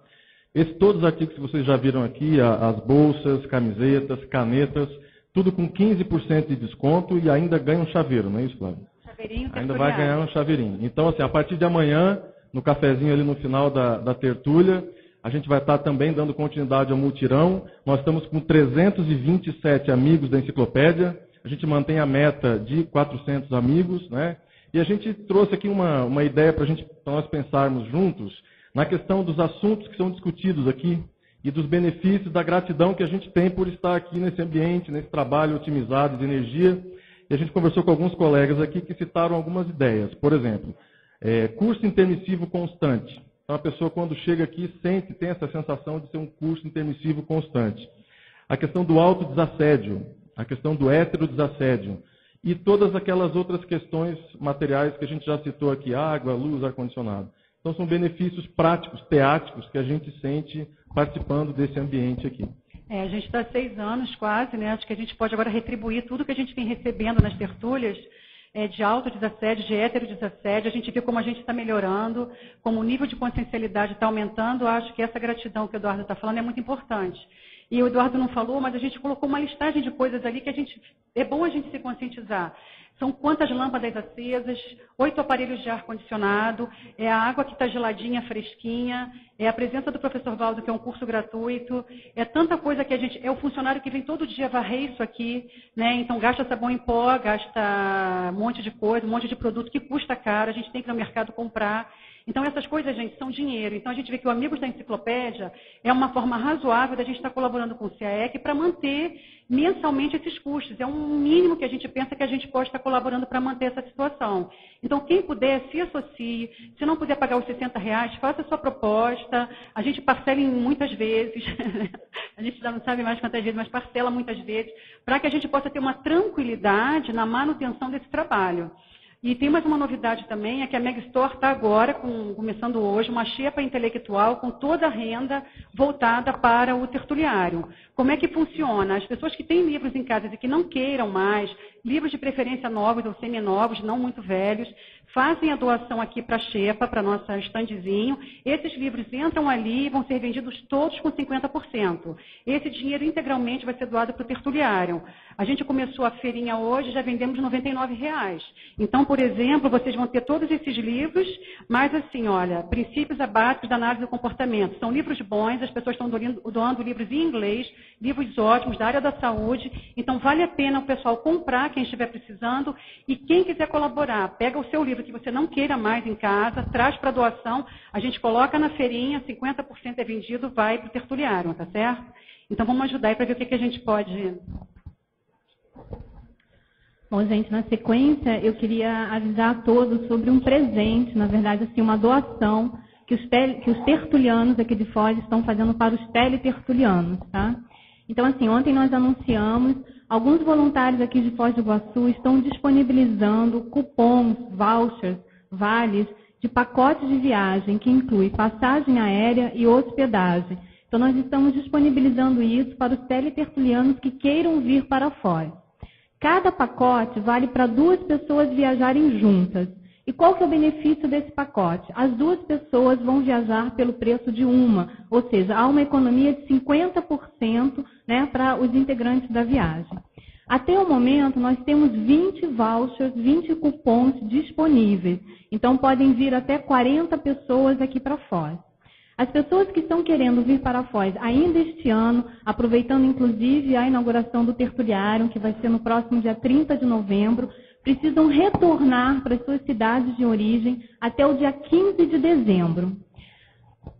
Todos os artigos que vocês já viram aqui, as bolsas, camisetas, canetas, tudo com 15% de desconto e ainda ganha um chaveiro, não é isso, Flávio? Chaveirinho ainda vai ganhar um chaveirinho. Então, assim, a partir de amanhã, no cafezinho ali no final da tertúlia, a gente vai estar também dando continuidade ao mutirão. Nós estamos com 327 amigos da enciclopédia. A gente mantém a meta de 400 amigos, né? E a gente trouxe aqui uma ideia para nós pensarmos juntos na questão dos assuntos que são discutidos aqui e dos benefícios da gratidão que a gente tem por estar aqui nesse ambiente, nesse trabalho otimizado de energia. E a gente conversou com alguns colegas aqui que citaram algumas ideias. Por exemplo, curso intermissivo constante. Então, a pessoa, quando chega aqui, tem essa sensação de ser um curso intermissivo constante. A questão do autodesassédio, a questão do heterodesassédio e todas aquelas outras questões materiais que a gente já citou aqui, água, luz, ar-condicionado. Então, são benefícios práticos, teáticos, que a gente sente participando desse ambiente aqui. A gente está há 6 anos quase, né? Acho que a gente pode agora retribuir tudo que a gente vem recebendo nas tertúlias, de autodesassédio, de heterodesassédio. A gente vê como a gente está melhorando, como o nível de consciencialidade está aumentando. Acho que essa gratidão que o Eduardo está falando é muito importante. E o Eduardo não falou, mas a gente colocou uma listagem de coisas ali que é bom a gente se conscientizar. São quantas lâmpadas acesas, 8 aparelhos de ar-condicionado, é a água que está geladinha, fresquinha, é a presença do professor Valdo, que é um curso gratuito, é tanta coisa que é o funcionário que vem todo dia varrer isso aqui, né? Então gasta sabão em pó, gasta um monte de coisa, um monte de produto que custa caro, a gente tem que ir no mercado comprar. Então, essas coisas, gente, são dinheiro. Então, a gente vê que o Amigos da Enciclopédia é uma forma razoável da gente estar colaborando com o CAEC para manter mensalmente esses custos. É um mínimo que a gente pensa que a gente pode estar colaborando para manter essa situação. Então, quem puder, se associe. Se não puder pagar os R$60, faça a sua proposta. A gente parcela em muitas vezes. A gente já não sabe mais quantas vezes, mas parcela muitas vezes, para que a gente possa ter uma tranquilidade na manutenção desse trabalho. E tem mais uma novidade também, é que a Meg Store está agora, começando hoje, uma xepa intelectual com toda a renda voltada para o tertuliário. Como é que funciona? As pessoas que têm livros em casa e que não queiram mais, livros de preferência novos ou seminovos, não muito velhos, fazem a doação aqui para a xepa, para nossa standzinho. Esses livros entram ali e vão ser vendidos todos com 50%. Esse dinheiro integralmente vai ser doado para o tertuliário. A gente começou a feirinha hoje, já vendemos R$99. Então, por exemplo, vocês vão ter todos esses livros, mas assim, olha, princípios básicos da análise do comportamento. São livros bons, as pessoas estão doando livros em inglês, livros ótimos da área da saúde. Então, vale a pena o pessoal comprar, quem estiver precisando, e quem quiser colaborar, pega o seu livro que você não queira mais em casa, traz para doação, a gente coloca na feirinha, 50% é vendido, vai para o tertuliário, tá certo? Então, vamos ajudar aí para ver o que a gente pode... Bom, gente, na sequência, eu queria avisar a todos sobre um presente, na verdade, assim, uma doação que os tertulianos aqui de Foz estão fazendo para os teletertulianos, tá? Então, assim, ontem nós anunciamos, alguns voluntários aqui de Foz do Iguaçu estão disponibilizando cupons, vouchers, vales de pacote de viagem, que inclui passagem aérea e hospedagem. Então, nós estamos disponibilizando isso para os teletertulianos que queiram vir para Foz. Cada pacote vale para 2 pessoas viajarem juntas. E qual que é o benefício desse pacote? As 2 pessoas vão viajar pelo preço de uma, ou seja, há uma economia de 50%, né, para os integrantes da viagem. Até o momento, nós temos 20 vouchers, 20 cupons disponíveis. Então, podem vir até 40 pessoas aqui para Foz. As pessoas que estão querendo vir para Foz ainda este ano, aproveitando inclusive a inauguração do tertuliário, que vai ser no próximo dia 30 de novembro, precisam retornar para as suas cidades de origem até o dia 15 de dezembro.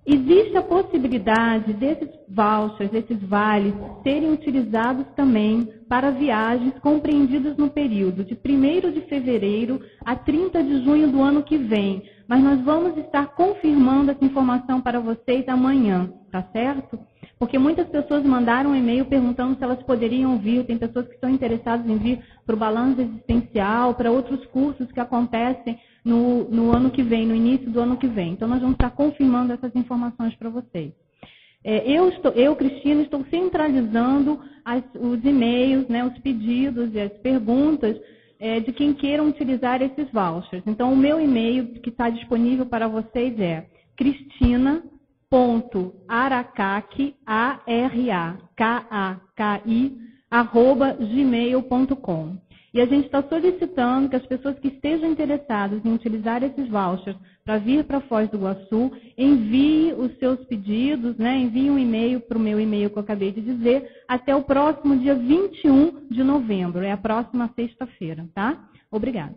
Existe a possibilidade desses vouchers, desses vales, serem utilizados também para viagens compreendidas no período de 1º de fevereiro a 30 de junho do ano que vem. Mas nós vamos estar confirmando essa informação para vocês amanhã, tá certo? Porque muitas pessoas mandaram um e-mail perguntando se elas poderiam vir, tem pessoas que estão interessadas em vir para o balanço existencial, para outros cursos que acontecem no ano que vem, no início do ano que vem. Então, nós vamos estar confirmando essas informações para vocês. Eu, Cristina, estou centralizando os e-mails, né, os pedidos e as perguntas de quem queiram utilizar esses vouchers. Então, o meu e-mail que está disponível para vocês é cristina.aracaki, @gmail.com. E a gente está solicitando que as pessoas que estejam interessadas em utilizar esses vouchers para vir para Foz do Iguaçu, enviem os seus pedidos, né? Enviem um e-mail para o meu e-mail que eu acabei de dizer, até o próximo dia 21 de novembro, é a próxima sexta-feira, tá? Obrigada.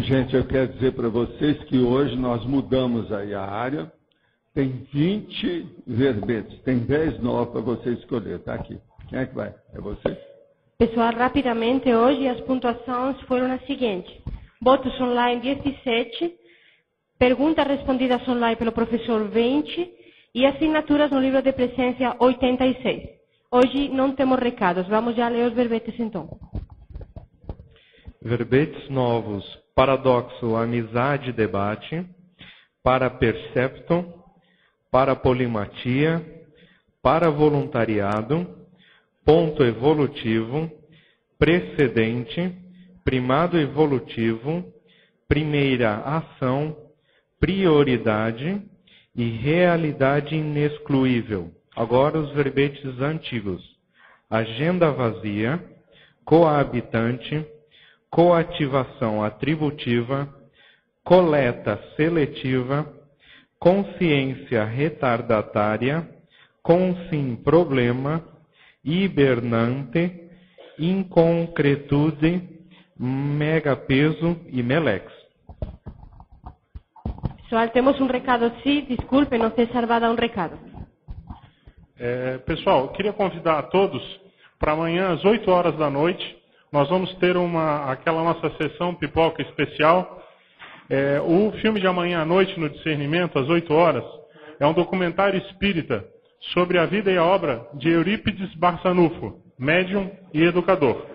Gente, eu quero dizer para vocês que hoje nós mudamos aí a área, tem 20 verbetes, tem 10 novos para você escolher, tá aqui. Quem é que vai? É você? Pessoal, rapidamente, hoje as pontuações foram as seguintes. Votos online 17, perguntas respondidas online pelo professor 20 e assinaturas no livro de presença 86. Hoje não temos recados, vamos já ler os verbetes então. Verbetes novos: paradoxo, amizade, debate, para percepto, para polimatia, para voluntariado, ponto evolutivo, precedente, primado evolutivo, primeira ação, prioridade e realidade inexcluível. Agora os verbetes antigos: agenda vazia, coabitante, coativação atributiva, coleta seletiva, consciência retardatária, consim problema, hibernante, inconcretude, megapeso e melex. Pessoal, temos um recado sim, desculpe, não César vai dar um recado. Pessoal, eu queria convidar a todos para amanhã às 8 horas da noite, nós vamos ter aquela nossa sessão pipoca especial. O filme de amanhã à noite, no Discernimento, às 8 horas, é um documentário espírita sobre a vida e a obra de Eurípides Barçanufo, médium e educador.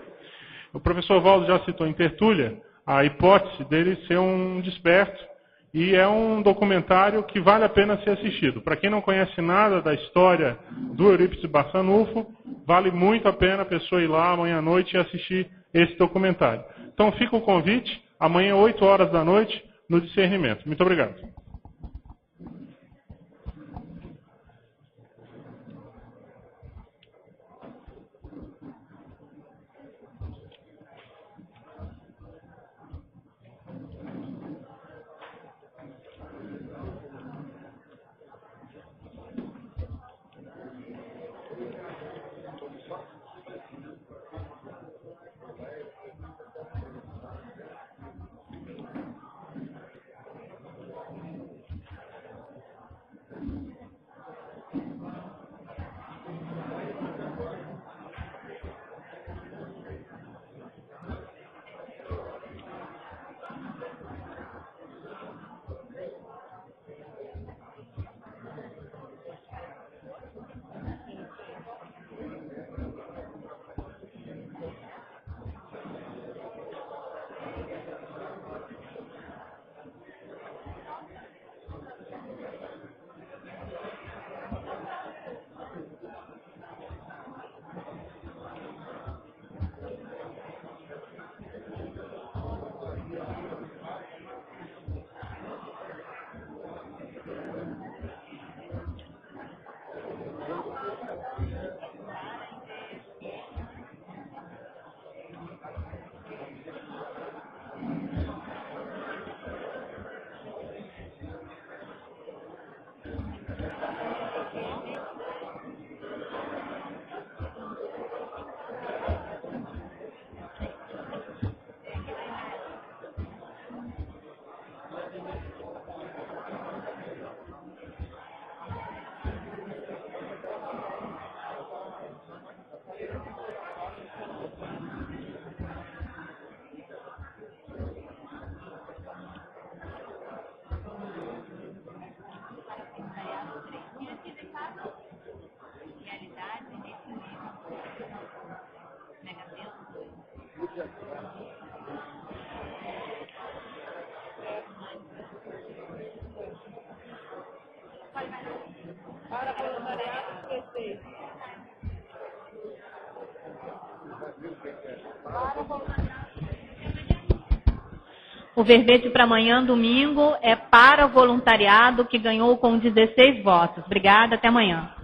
O professor Valdo já citou em tertúlia a hipótese dele ser um desperto, e é um documentário que vale a pena ser assistido. Para quem não conhece nada da história do Eurípides Barçanufo, vale muito a pena a pessoa ir lá amanhã à noite e assistir esse documentário. Então fica o convite, amanhã 8 horas da noite, no Discernimento. Muito obrigado. O verbete para amanhã, domingo, é para voluntariado, que ganhou com 16 votos. Obrigada, até amanhã.